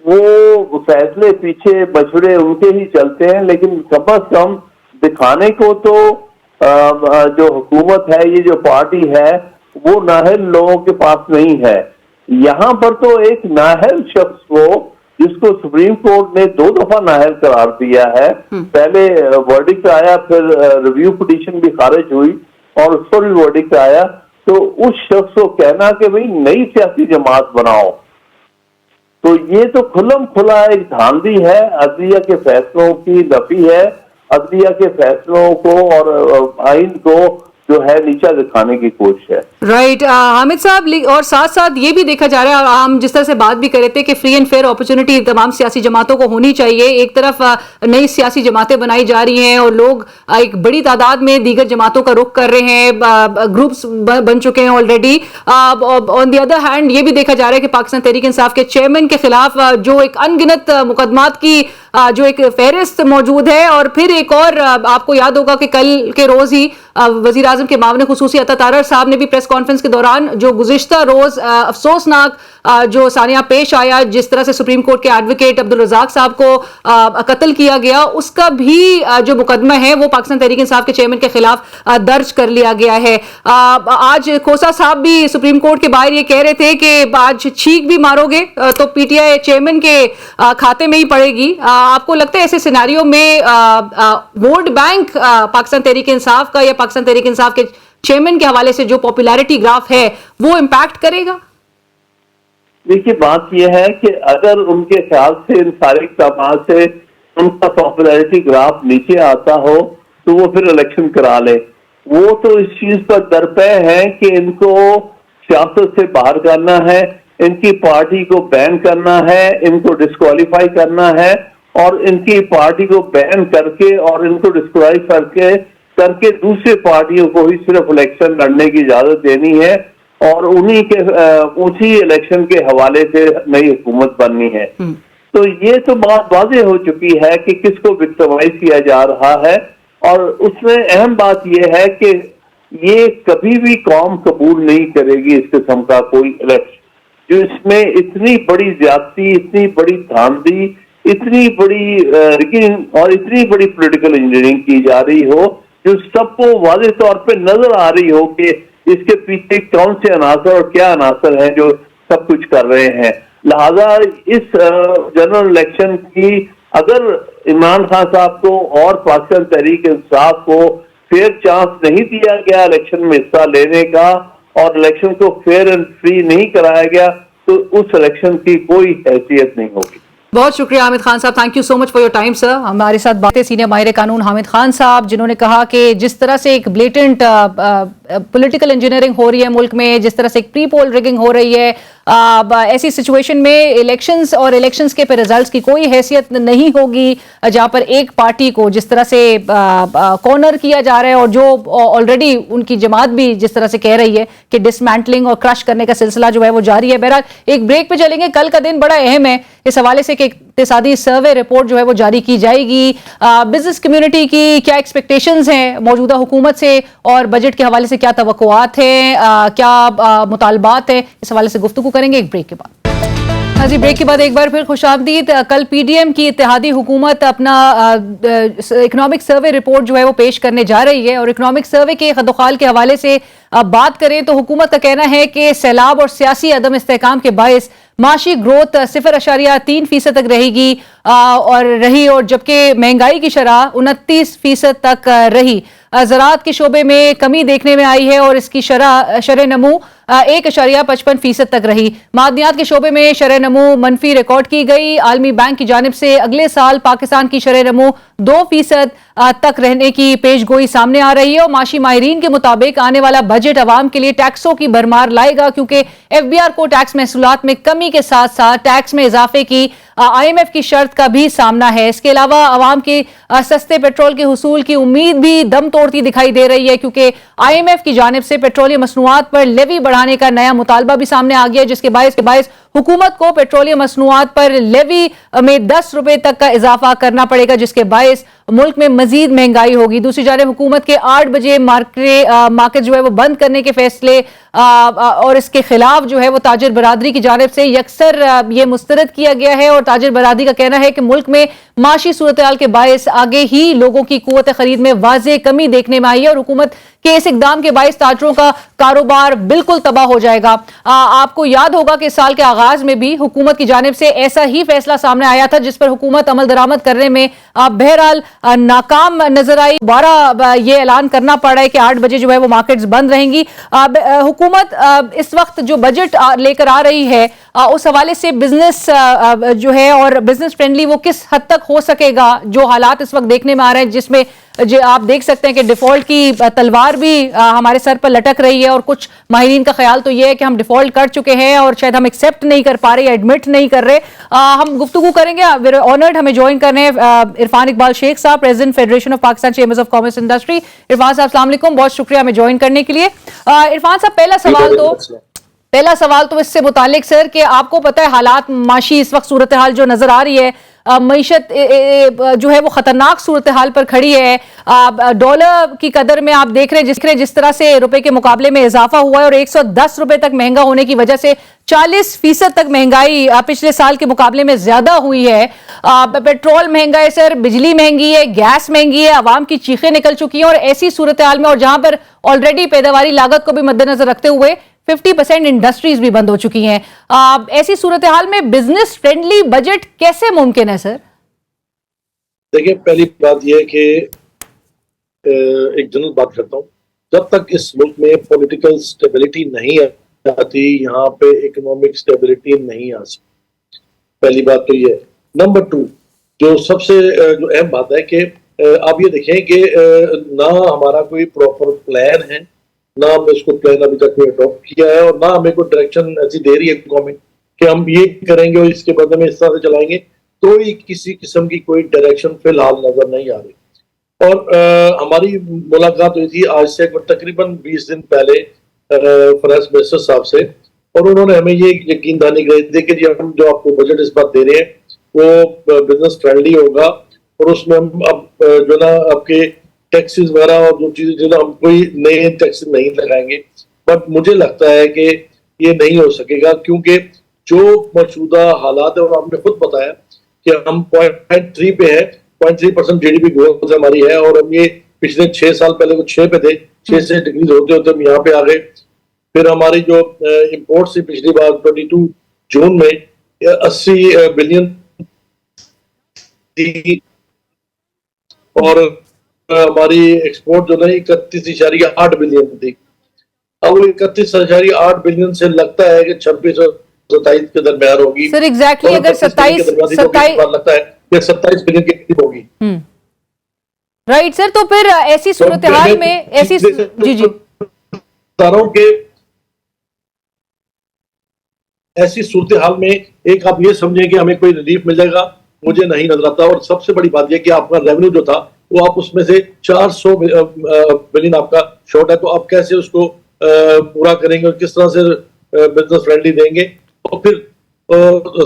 وہ فیصلے پیچھے بچڑے ان کے ہی چلتے ہیں. لیکن کم از کم دکھانے کو تو جو حکومت ہے، یہ جو پارٹی ہے، وہ نااہل لوگوں کے پاس نہیں ہے. یہاں پر تو ایک نااہل شخص کو، جس کو سپریم کورٹ نے 2 دفعہ نااہل قرار دیا ہے، پہلے ورڈکٹ آیا، پھر ریویو پٹیشن بھی خارج ہوئی اور اس پر بھی ورڈکٹ آیا. تو اس شخص کو کہنا کہ بھئی نئی سیاسی جماعت بناؤ، تو یہ تو کھلم کھلا ایک دھاندلی ہے، عدلیہ کے فیصلوں کی نفی ہے، عدلیہ کے فیصلوں کو اور آئین کو جو ہے نیچا دکھانے کی کوشش ہے. رائٹ حامد صاحب، اور ساتھ ساتھ یہ بھی دیکھا جا رہا ہے، ہم جس طرح سے بات بھی کر رہے تھے کہ فری اینڈ فیئر اپرچونٹی تمام سیاسی جماعتوں کو ہونی چاہیے. ایک طرف نئی سیاسی جماعتیں بنائی جا رہی ہیں اور لوگ ایک بڑی تعداد میں دیگر جماعتوں کا رخ کر رہے ہیں، گروپس بن چکے ہیں already. On the other hand یہ بھی دیکھا جا رہا ہے کہ پاکستان تحریک انصاف کے چیئرمین کے خلاف جو ایک ان گنت مقدمات کی جو ایک فہرست موجود ہے. اور پھر ایک اور آپ کو یاد ہوگا کہ کل کے روز ہی وزیر اعظم کے معاون خصوصی عطا تارڑ صاحب نے بھی پریس کانفرنس کے دوران جو گزشتہ روز افسوسناک جو سانحہ پیش آیا، جس طرح سے سپریم کورٹ کے ایڈوکیٹ عبدالرزاق صاحب کو قتل کیا گیا، اس کا بھی جو مقدمہ ہے وہ پاکستان تحریک انصاف کے چیئرمین کے خلاف درج کر لیا گیا ہے. آج کھوسا صاحب بھی سپریم کورٹ کے باہر یہ کہہ رہے تھے کہ آج چھینک بھی مارو گے تو پی ٹی آئی چیئرمین کے کھاتے میں ہی پڑے گی. آپ کو لگتا ہے ایسے سیناریو میں ووٹ بینک پاکستان تحریک انصاف کا یا پاکستان تحریک انصاف کے چیئرمین کے حوالے سے جو پاپولیرٹی گراف ہے وہ امپیکٹ کرے گا؟ دیکھیے بات یہ ہے کہ اگر ان کے خیال سے ان سارے اقدامات سے ان کا پاپولیرٹی گراف نیچے آتا ہو تو وہ پھر الیکشن کرا لے. وہ تو اس چیز پر درپے ہیں کہ ان کو سیاست سے باہر کرنا ہے، ان کی پارٹی کو بین کرنا ہے، ان کو ڈسکوالیفائی کرنا ہے، اور ان کی پارٹی کو بین کر کے اور ان کو ڈسکوالیفائی کر کے دوسرے پارٹیوں کو ہی صرف الیکشن لڑنے کی اجازت دینی ہے اور انہی کے اسی الیکشن کے حوالے سے نئی حکومت بننی ہے. تو یہ تو بات واضح ہو چکی ہے کہ کس کو وکٹمائز کیا جا رہا ہے. اور اس میں اہم بات یہ ہے کہ یہ کبھی بھی قوم قبول نہیں کرے گی اس قسم کا کوئی الیکشن جو اس میں اتنی بڑی زیادتی، اتنی بڑی دھاندلی، اتنی بڑی ریگنگ اور اتنی بڑی پولیٹیکل انجینئرنگ کی جا رہی ہو، جو سب کو واضح طور پہ نظر آ رہی ہو کہ اس کے پیچھے کون سے عناصر اور کیا عناصر ہیں جو سب کچھ کر رہے ہیں. لہذا اس جنرل الیکشن کی اگر عمران خان صاحب کو اور پاکستان تحریک انصاف کو فیئر چانس نہیں دیا گیا الیکشن میں حصہ لینے کا اور الیکشن کو فیئر اینڈ فری نہیں کرایا گیا تو اس الیکشن کی کوئی حیثیت نہیں ہوگی. بہت شکریہ حامد خان صاحب، thank you so much for your time sir. ہمارے ساتھ باتیں سینئر ماہر قانون حامد خان صاحب، جنہوں نے کہا کہ جس طرح سے ایک بلیٹنٹ पॉलिटिकल इंजीनियरिंग हो रही है मुल्क में, जिस तरह से एक प्री पोल रिगिंग हो रही है, ऐसी सिचुएशन में इलेक्शंस और इलेक्शंस के पे रिजल्ट्स की कोई हैसियत नहीं होगी, जहां पर एक पार्टी को जिस तरह से कॉर्नर किया जा रहा है और जो ऑलरेडी उनकी जमात भी जिस तरह से कह रही है कि डिसमेंटलिंग और क्रश करने का सिलसिला जो है वो जारी है। बहरहाल एक ब्रेक पे चलेंगे, कल का दिन बड़ा अहम है इस हवाले से कि इक्तिसादी सर्वे रिपोर्ट जो है वो जारी की जाएगी। बिजनेस कम्युनिटी की क्या एक्सपेक्टेशंस हैं मौजूदा हुकूमत से और बजट के हवाले से क्या तवक्कुआत हैं, क्या मुतालबात हैं, इस हवाले से गुफ्तगू करेंगे एक ब्रेक के बाद। हाँ जी, ब्रेक के बाद एक बार फिर खुशामदीद। कल पीडीएम की इत्तेहादी हुकूमत अपना इकोनॉमिक सर्वे रिपोर्ट जो है वो पेश करने जा रही है और इकोनॉमिक सर्वे के खदोखाल के हवाले से बात करें तो हुकूमत का कहना है कि सैलाब और सियासी अदम इस्तेहकाम के बायस माशी ग्रोथ 0.3% तक रहेगी और जबकि महंगाई की शरह 29% तक रही। ज़राअत के शोबे में कमी देखने में आई है और इसकी शरह नमू 1.55% तक रही। मादनियात के शोबे में शरह नमू मनफी रिकॉर्ड की गई। आलमी बैंक की जानिब से अगले साल पाकिस्तान की शरह नमू 2% तक रहने की पेशगोई सामने आ रही है और माशी माहिरीन के मुताबिक आने वाला बजट अवाम के लिए टैक्सों की भरमार लाएगा, क्योंकि एफबीआर को टैक्स महसूलात में कमी के साथ साथ टैक्स में इजाफे की IMF की शर्त का भी सामना है। इसके अलावा अवाम के सस्ते पेट्रोल के हुसूल की उम्मीद भी दम तोड़ती दिखाई दे रही है, क्योंकि IMF की जानिब से पेट्रोलियम मसनूआत पर लेवी बढ़ाने का नया मुतालबा भी सामने आ गया, जिसके बायस हुकूमत को पेट्रोलियम मसनूआत पर लेवी में 10 रुपए तक का इजाफा करना पड़ेगा, जिसके बायस मुल्क में मजीद महंगाई होगी। दूसरी जानिब हुकूमत के 8 बजे मार्केट जो है वो बंद करने के फैसले और इसके खिलाफ जो है वो ताजिर बरादरी की जानिब से यकसर ये मुस्तरद किया गया है और ताजिर बरादरी का कहना है कि मुल्क में माशी सूरत-ए-हाल के बायस आगे ही लोगों की कुव्वत खरीद में वाज़ेह कमी देखने में आई है और हुकूमत के इस इकदाम के बायस ताजरों का कारोबार बिल्कुल तबाह हो जाएगा। आपको याद होगा कि इस साल के आगाज में भी हुकूमत की जानिब से ऐसा ही फैसला सामने आया था, जिस पर हुकूमत अमल दरामद करने में बहरहाल नाकाम नजर आई। दोबारा ये ऐलान करना पड़ा है कि 8 बजे जो है वो मार्केट्स बंद रहेंगी। हुकूमत इस वक्त जो बजट लेकर आ रही है उस हवाले से बिजनेस जो है और बिजनेस फ्रेंडली वो किस हद तक हो सकेगा, जो हालात इस वक्त देखने में आ रहे हैं, जिसमें आप देख सकते हैं कि डिफॉल्ट की तलवार भी हमारे सर पर लटक रही है और कुछ माहिरीन का ख्याल तो ये है कि हम डिफॉल्ट कर चुके हैं और शायद हम एक्सेप्ट नहीं कर पा रहे, एडमिट नहीं कर रहे। हम गुफ्तगू करेंगे। वेरी ऑनर्ड, हमें ज्वाइन करने इरफान इकबाल शेख साहब, president federation of Pakistan chambers of commerce industry. Irfan साहब अस्सलाम वालेकुम, बहुत शुक्रिया हमें ज्वाइन करने के लिए। इरफान साहब, पहला सवाल तो इससे मुतालिक सर कि आपको पता है हालात माशी इस वक्त सूरत हाल जो नजर आ रही है, मईशत जो है वो खतरनाक सूरत हाल पर खड़ी है। डॉलर की कदर में आप देख रहे हैं जिस तरह से रुपए के मुकाबले में इजाफा हुआ है और 110 रुपए तक महंगा होने की वजह से 40% तक महंगाई पिछले साल के मुकाबले में ज्यादा हुई है। पेट्रोल महंगा है सर, बिजली महंगी है, गैस महंगी है, आवाम की चीखें निकल चुकी हैं और ऐसी सूरत हाल में और जहां पर ऑलरेडी पैदावारी लागत को भी मद्देनजर रखते हुए 50% इंडस्ट्रीज भी बंद हो चुकी हैं, ऐसी सूरत हाल में बिजनेस फ्रेंडली बजट कैसे मुमकिन है सर? देखिए, पहली बात यह है कि एक जनरल बात करता हूँ, जब तक इस मुल्क में पॉलिटिकल स्टेबिलिटी नहीं आती, यहाँ पे इकोनॉमिक स्टेबिलिटी नहीं आ सकती। पहली बात तो ये। नंबर 2, जो सबसे जो अहम बात है कि आप ये देखें कि ना हमारा कोई प्रॉपर प्लान है, ना हमने उसको प्लान अभी तक अडॉप्ट किया है और ना हमें कोई डायरेक्शन ऐसी दे रही है गवर्नमेंट कि हम ये करेंगे और इसके बदले में इस तरह से चलाएंगे। तो किसी किस्म की कोई डायरेक्शन फिलहाल नजर नहीं आ रही। और हमारी मुलाकात हुई थी आज से तकरीबन 20 दिन पहले फाइनेंस मिनिस्टर साहब से और उन्होंने हमें ये यकीन दहानी कराई थी कि हम जो आपको बजट इस बार दे रहे हैं वो बिजनेस फ्रेंडली होगा और उसमें हम अब जो ना आपके टैक्सेस वगैरह और जो चीजें जो ना हम कोई नए टैक्स नहीं लगाएंगे। बट मुझे लगता है कि ये नहीं हो सकेगा, क्योंकि जो मौजूदा हालात है और आपने खुद बताया कि हम 0.3 पे है, 0.3% GDP ग्रोथ हमारी है और हम ये पिछले 6 साल पहले को 6 पे थे, 6 से डिक्रीज होते होते हम यहाँ पे आ गए। फिर हमारी जो इम्पोर्ट थी पिछली बार 22 जून में 80 बिलियन थी और हमारी एक्सपोर्ट जो है 31.8 बिलियन थी। अब 31.8 बिलियन से लगता है कि 26 और 27 के दरमियान होगी सर। एग्जैक्टली अगर 27 लगता है कि 27 बिलियन की करीब होगी। राइट सर, तो फिर ऐसी सूरत हाल में ऐसी जी बता रहा हूं कि ऐसी सूरत हाल में एक आप ये समझें कि हमें कोई रिलीफ मिल जाएगा, मुझे नहीं नजर आता। और सबसे बड़ी बात यह कि आपका रेवेन्यू जो था वो आप उसमें से 400 बिलियन आपका शॉर्ट है, तो आप कैसे उसको पूरा करेंगे और किस तरह से बिजनेस फ्रेंडली देंगे। और फिर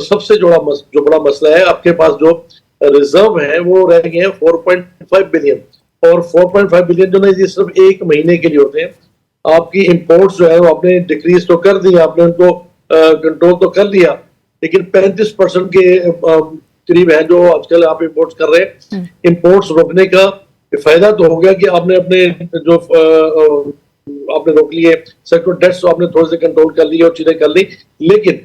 सबसे जो बड़ा मसला है, आपके पास जो रिजर्व है वो रह गए हैं 4.5 बिलियन, और 4.5 बिलियन जो ना ये सिर्फ एक महीने के लिए होते हैं। आपकी इंपोर्ट्स जो है वो आपने डिक्रीज तो कर दी, आपने उनको कंट्रोल तो कर लिया, लेकिन 35% के करीब है जो आजकल आप इंपोर्ट्स कर रहे हैं। इंपोर्ट्स रोकने का फायदा तो हो गया कि आपने अपने जो आपने रोक लिए, सेक्टर डेट्स आपने थोड़े से कंट्रोल कर लिए और चीजें कर ली, लेकिन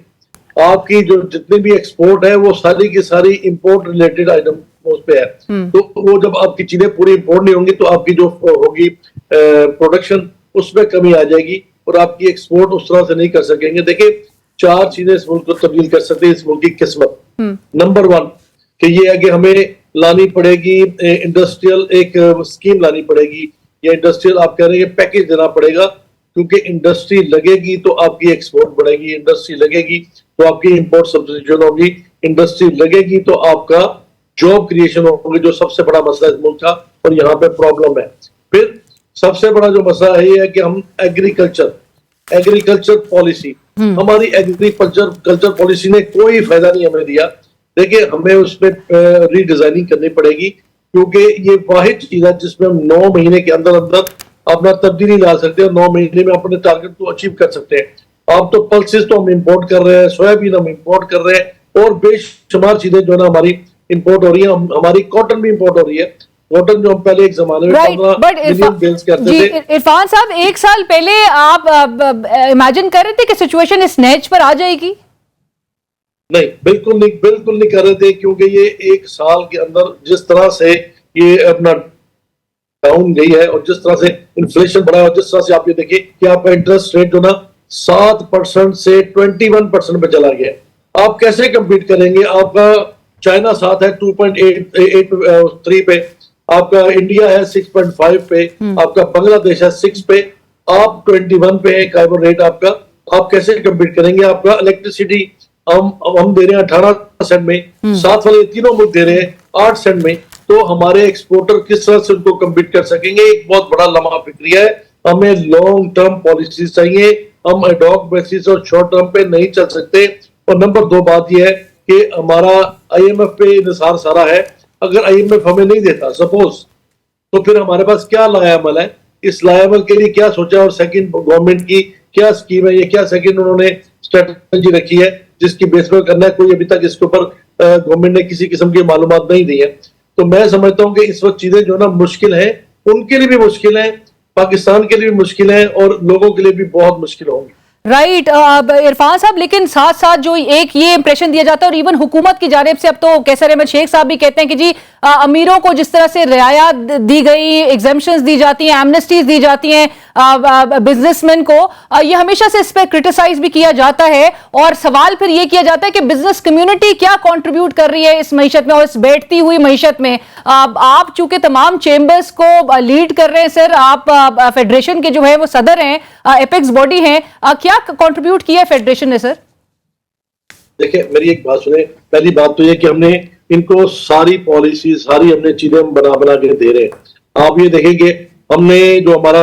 आपकी जो जितनी भी एक्सपोर्ट है वो सारी की सारी इंपोर्ट रिलेटेड आइटम उस पे है। तो वो जब आपकी चीजें पूरी इंपोर्ट नहीं होंगी तो आपकी जो होगी प्रोडक्शन उसमें कमी आ जाएगी और आपकी एक्सपोर्ट उस तरह से नहीं कर सकेंगे। देखिए 4 चीजें इस मुल्क को तब्दील कर सकते हैं, इस मुल्क की किस्मत। नंबर 1 कि ये है कि हमें लानी पड़ेगी इंडस्ट्रियल एक स्कीम लानी पड़ेगी, या इंडस्ट्रियल आप कह रहे हैं पैकेज देना पड़ेगा, क्योंकि इंडस्ट्री लगेगी तो आपकी एक्सपोर्ट बढ़ेगी, इंडस्ट्री लगेगी तो आपकी इंपोर्ट सब्सिट्यूशन होगी, इंडस्ट्री लगेगी तो आपका जॉब क्रिएशन होगी, जो सबसे बड़ा मसला इस मुल्क का और यहाँ पे प्रॉब्लम है। फिर सबसे बड़ा जो मसला है ये है कि हम एग्रीकल्चर पॉलिसी, हमारी एग्रीकल्चर पॉलिसी ने कोई फायदा नहीं हमें दिया। देखिए हमें उसमें रीडिजाइनिंग करनी पड़ेगी, क्योंकि ये वाहिद चीज है जिसमें हम 9 महीने के अंदर अंदर अपना तब्दीली ला सकते हैं, 9 महीने में अपने टारगेट को अचीव कर सकते हैं। अब तो पल्सेस तो हम इंपोर्ट कर रहे हैं, सोयाबीन हम इंपोर्ट कर रहे हैं और बेशुमार चीजें जो है ना हमारी इंपोर्ट हो रही है। हमारी कॉटन भी इंपोर्ट हो रही है, कॉटन जो हम पहले एक जमाने में 15 मिलियन बेल्स करते थे। इरफान साहब, 1 साल पहले आप इमेजिन कर रहे थे कि सिचुएशन इस नहज पर आ जाएगी? नहीं, बिल्कुल नहीं कर रहे थे, क्योंकि ये 1 साल के अंदर जिस तरह से ये अपना डाउन गई है और जिस तरह से इन्फ्लेशन बढ़ा है और जिस तरह से आप ये देखिए कि आपका इंटरेस्ट रेट जो ना 7% से 21% पे चला गया। आप कैसे कम्पीट करेंगे? आपका चाइना साथ है 2.83 पे, आपका इंडिया है 6.5 पे, आपका बांग्लादेश है 6 पे, आप 21 पे है कार्बन रेट आपका। आप कैसे कम्पीट करेंगे? आपका इलेक्ट्रिसिटी हम दे रहे हैं 18 सेंट में, साथ वाले तीनों मुल्क दे रहे हैं 8 सेंट में, तो हमारे एक्सपोर्टर किस तरह से उनको कम्पीट कर सकेंगे? एक बहुत बड़ा लम्हा फिक्रिया है। हमें लॉन्ग टर्म पॉलिसी चाहिए, हम एडॉक बेसिस और शॉर्ट टर्म पे नहीं चल सकते। और नंबर 2 बात यह है कि हमारा IMF पे निसार सारा है, अगर IMF हमें नहीं देता सपोज, तो फिर हमारे पास क्या लायामल है? इस लायामल के लिए क्या सोचा और सेकंड गवर्नमेंट की क्या स्कीम है, ये क्या सेकंड उन्होंने स्ट्रेटजी रखी है जिसकी बेस पर करना है? कोई अभी तक इसके ऊपर गवर्नमेंट ने किसी किस्म की मालूमात नहीं दी है। तो मैं समझता हूं कि इस वक्त चीजें जो ना मुश्किल है, उनके लिए भी मुश्किल है, पाकिस्तान के लिए भी मुश्किल है और लोगों के लिए भी बहुत मुश्किल होंगी। राइट इरफान साहब, लेकिन साथ साथ जो एक ये इंप्रेशन दिया जाता है और इवन हुकूमत की जानिब से अब तो कैसर अहमद शेख साहब भी कहते हैं कि जी अमीरों को जिस तरह से रियायत दी गई, एग्जेम्पशंस दी जाती हैं, एमनेस्टीज दी जाती हैं बिजनेसमैन को, ये हमेशा से इस पर क्रिटिसाइज भी किया जाता है और सवाल फिर ये किया जाता है कि बिजनेस कम्युनिटी क्या कंट्रीब्यूट कर रही है इस मईशत में और इस बैठती हुई मईशत में। आप चूंकि तमाम चेंबर्स को लीड कर रहे हैं सर, आप फेडरेशन के जो है वो सदर हैं, एपेक्स बॉडी हैं, क्या कंट्रीब्यूट किया है फेडरेशन ने सर? देखिए मेरी एक बात सुने, पहली बात तो ये कि हमने इनको सारी पॉलिसी सारी हमने चीजें हम बना के दे रहे हैं। आप ये देखेंगे हमने जो हमारा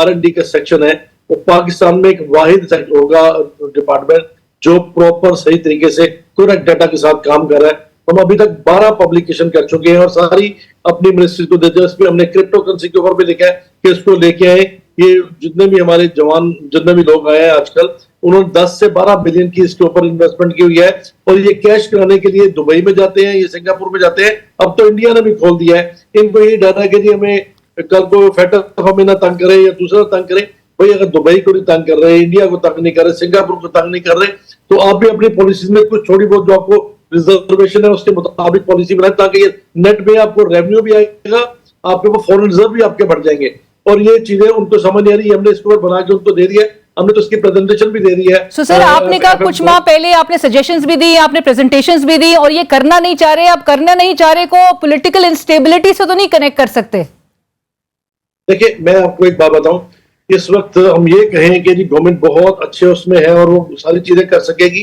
R&D का सेक्शन है वो पाकिस्तान में एक वाहिद होगा डिपार्टमेंट जो प्रॉपर सही तरीके से करेक्ट डाटा के साथ काम कर रहा है। हम अभी तक 12 पब्लिकेशन कर चुके हैं और सारी अपनी मिनिस्ट्री को देते हैं। इसमें हमने क्रिप्टो करेंसी के ऊपर भी लिखा है कि इसको लेके आए। ये जितने भी हमारे जवान जितने भी लोग आए हैं आजकल, उन्होंने 10 से 12 बिलियन की इसके ऊपर इन्वेस्टमेंट की हुई है और ये कैश कराने के लिए दुबई में जाते हैं, ये सिंगापुर में जाते हैं, अब तो इंडिया ने भी खोल दिया है। इनको ये डर है कि जी हमें कल को फेडरल हमें ना तंग करे या दूसरा तंग करे। भाई अगर दुबई को नहीं तंग कर रहे, इंडिया को तंग नहीं कर रहे, सिंगापुर को तंग नहीं कर रहे, तो आप भी अपनी पॉलिसीज में कुछ थोड़ी बहुत जो आपको रिजर्वेशन है उसके मुताबिक पॉलिसी बनाए, ताकि ये नेट में आपको रेवेन्यू भी आएगा, आपके पास फॉरेन रिजर्व भी आपके बढ़ जाएंगे। और ये चीजें उनको समझ नहीं आ रही, हमने इसको बना के उनको दे दिया है, हमने तो इसकी प्रेजेंटेशन भी दे दी है। सो सर आपने कहा कुछ माह पहले आपने सजेशंस भी दी, आपने प्रेजेंटेशंस भी दी और ये करना नहीं चाह रहे। आप करना नहीं चाह रहे को पॉलिटिकल इंस्टेबिलिटी से तो नहीं कनेक्ट कर सकते? देखिए मैं आपको एक बात बताऊं, इस वक्त हम ये कहें कि जी गवर्नमेंट बहुत अच्छे उसमें है और वो सारी चीजें कर सकेगी,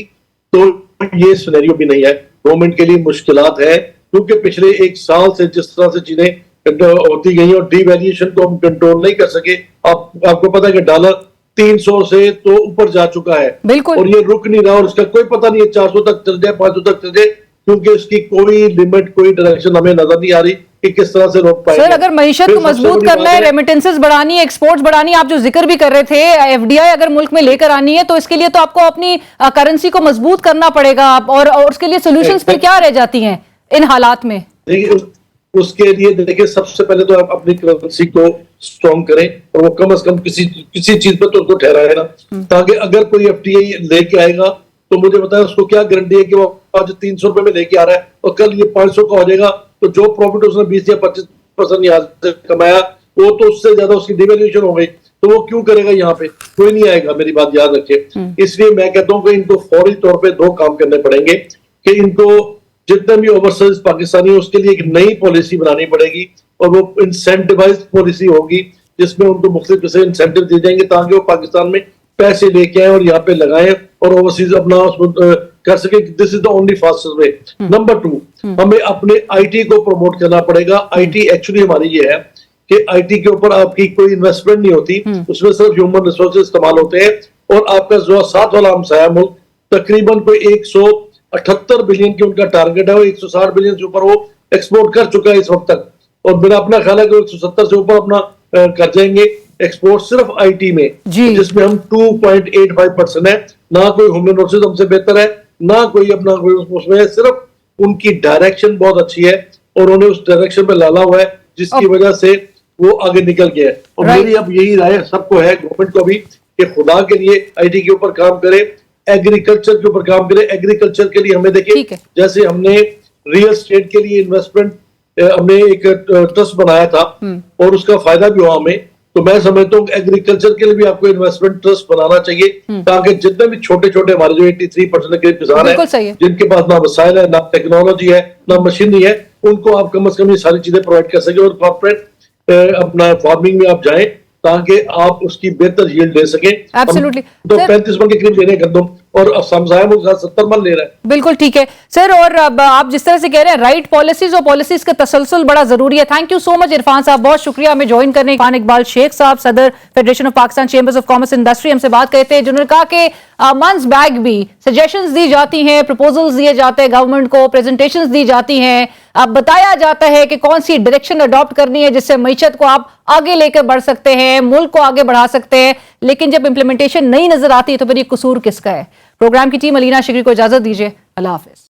तो ये सिनेरियो भी नहीं है। गवर्नमेंट के लिए मुश्किलात है, क्योंकि पिछले एक साल से जिस तरह से चीजें होती गई और डीवैल्यूएशन को हम कंट्रोल नहीं कर सके। आपको पता है कि डॉलर 300 से तो ऊपर जा चुका है बिल्कुल। और ये रुक नहीं रहा, और इसका कोई पता नहीं है 400 तक चल जाए, 500 तक चल जाए, क्योंकि इसकी कोई लिमिट, कोई डायरेक्शन हमें नजर नहीं आ रही कि किस तरह से रोक पाएंगे। सर, अगर मईशत को मजबूत करना है, रेमिटेंसेस बढ़ानी है, एक्सपोर्ट्स बढ़ानी है, आप जो जिक्र भी कर रहे थे, एफडीआई अगर मुल्क में लेकर आनी है, तो इसके लिए तो आपको अपनी करेंसी को मजबूत करना पड़ेगा। और उसके लिए सोल्यूशंस फिर क्या रह जाती हैं इन हालात में? देखिए, उसके लिए देखिए सबसे पहले तो आप अपनी करेंसी को स्ट्रॉन्ग करें, और वो कम से कम किसी चीज पर तो उसको ठहराए ना, ताकि अगर कोई एफडीआई लेके आएगा तो मुझे बताया उसको क्या गारंटी है कि वो आज 300 रुपए में लेके आ रहा है और कल ये 500 का हो जाएगा, तो जो प्रॉफिट उसने 20 या 25% यहाँ से कमाया, वो तो उससे ज्यादा उसकी डिवैल्यूएशन हो गई, तो वो क्यों करेगा? यहाँ पे कोई नहीं आएगा, मेरी बात याद रखिए। इसलिए मैं कहता हूँ कि इनको फौरी तौर पे 2 काम करने पड़ेंगे कि इनको जितने भी ओवरसीज पाकिस्तानी है उसके लिए एक नई पॉलिसी बनानी पड़ेगी, और वो इंसेंटिवाइज्ड पॉलिसी होगी जिसमें उनको मुख्तलिफ किस्म इंसेंटिव दिए जाएंगे ताकि वो पाकिस्तान में पैसे लेके आए और यहाँ पे लगाएं और ओवरसीज अपना कर सके। This is the only fastest way. Number 2, हमें अपने आईटी को प्रमोट करना पड़ेगा। आईटी एक्चुअली हमारी ये है कि आईटी के ऊपर आपकी कोई इन्वेस्टमेंट नहीं होती, उसमें सिर्फ ह्यूमन रिसोर्सेज इस्तेमाल होते हैं, और आपका जो साथ वाला हमसाया मुल्क तकरीबन कोई 178 बिलियन की उनका टारगेट है, और 160 बिलियन से ऊपर वो एक्सपोर्ट कर चुका है इस वक्त तक, और मेरा अपना ख्याल है कि 170 से ऊपर अपना कर जाएंगे एक्सपोर्ट सिर्फ आईटी में, जिसमें हम 2.85% है। ना कोई ह्यूमन रिसोर्सेज हमसे बेहतर है, ना कोई अपना उसमें, सिर्फ उनकी डायरेक्शन बहुत अच्छी है और उन्हें उस डायरेक्शन में लाला हुआ है, जिसकी वजह से वो आगे निकल गया है। और मेरी अब यही राय सबको है, गवर्नमेंट को भी, कि खुदा के लिए आईटी के ऊपर काम करे, एग्रीकल्चर के ऊपर काम करे। एग्रीकल्चर के लिए हमें देखिए, जैसे हमने रियल एस्टेट के लिए इन्वेस्टमेंट, हमने एक ट्रस्ट बनाया था और उसका फायदा भी हुआ हमें, तो मैं समझता हूँ एग्रीकल्चर के लिए भी आपको इन्वेस्टमेंट ट्रस्ट बनाना चाहिए, ताकि जितने भी छोटे छोटे हमारे जो 83% के किसान हैं, जिनके पास ना वसाइल है, ना टेक्नोलॉजी है, ना मशीनरी है, उनको आप कम से कम ये सारी चीजें प्रोवाइड कर सके, और कॉर्पोरेट अपना फार्मिंग में आप जाएं ताकि आप उसकी बेहतर यील्ड ले सकें। एब्सोल्युटली। तो 35 मन के करीब लेने कर दो, और हमसाया मुल्क 70 मन ले रहा है। बिल्कुल ठीक है सर, और अब आप जिस तरह से कह रहे हैं, राइट पॉलिसीज और पॉलिसीज का तसलसल बड़ा जरूरी है। Thank you so much Irfan साहब, बहुत शुक्रिया हमें ज्वाइन करने। इरफान इकबाल शेख साहब, सदर federation of Pakistan chambers of commerce industry, हमसे बात करते हैं, जिन्होंने कहा कि मंथ्स बैक भी सजेशंस दी जाती हैं, प्रपोजल्स दिए जाते हैं गवर्नमेंट को, प्रेजेंटेशंस दी जाती हैं, अब बताया जाता है कि कौन सी डायरेक्शन अडॉप्ट करनी है जिससे मईशत को आप आगे लेकर बढ़ सकते हैं, मुल्क को आगे बढ़ा सकते हैं, लेकिन जब इंप्लीमेंटेशन नहीं नजर आती तो फिर ये कसूर किसका है? प्रोग्राम की टीम अलीना शिकरी को इजाजत दीजिए, अल्लाह हाफिज।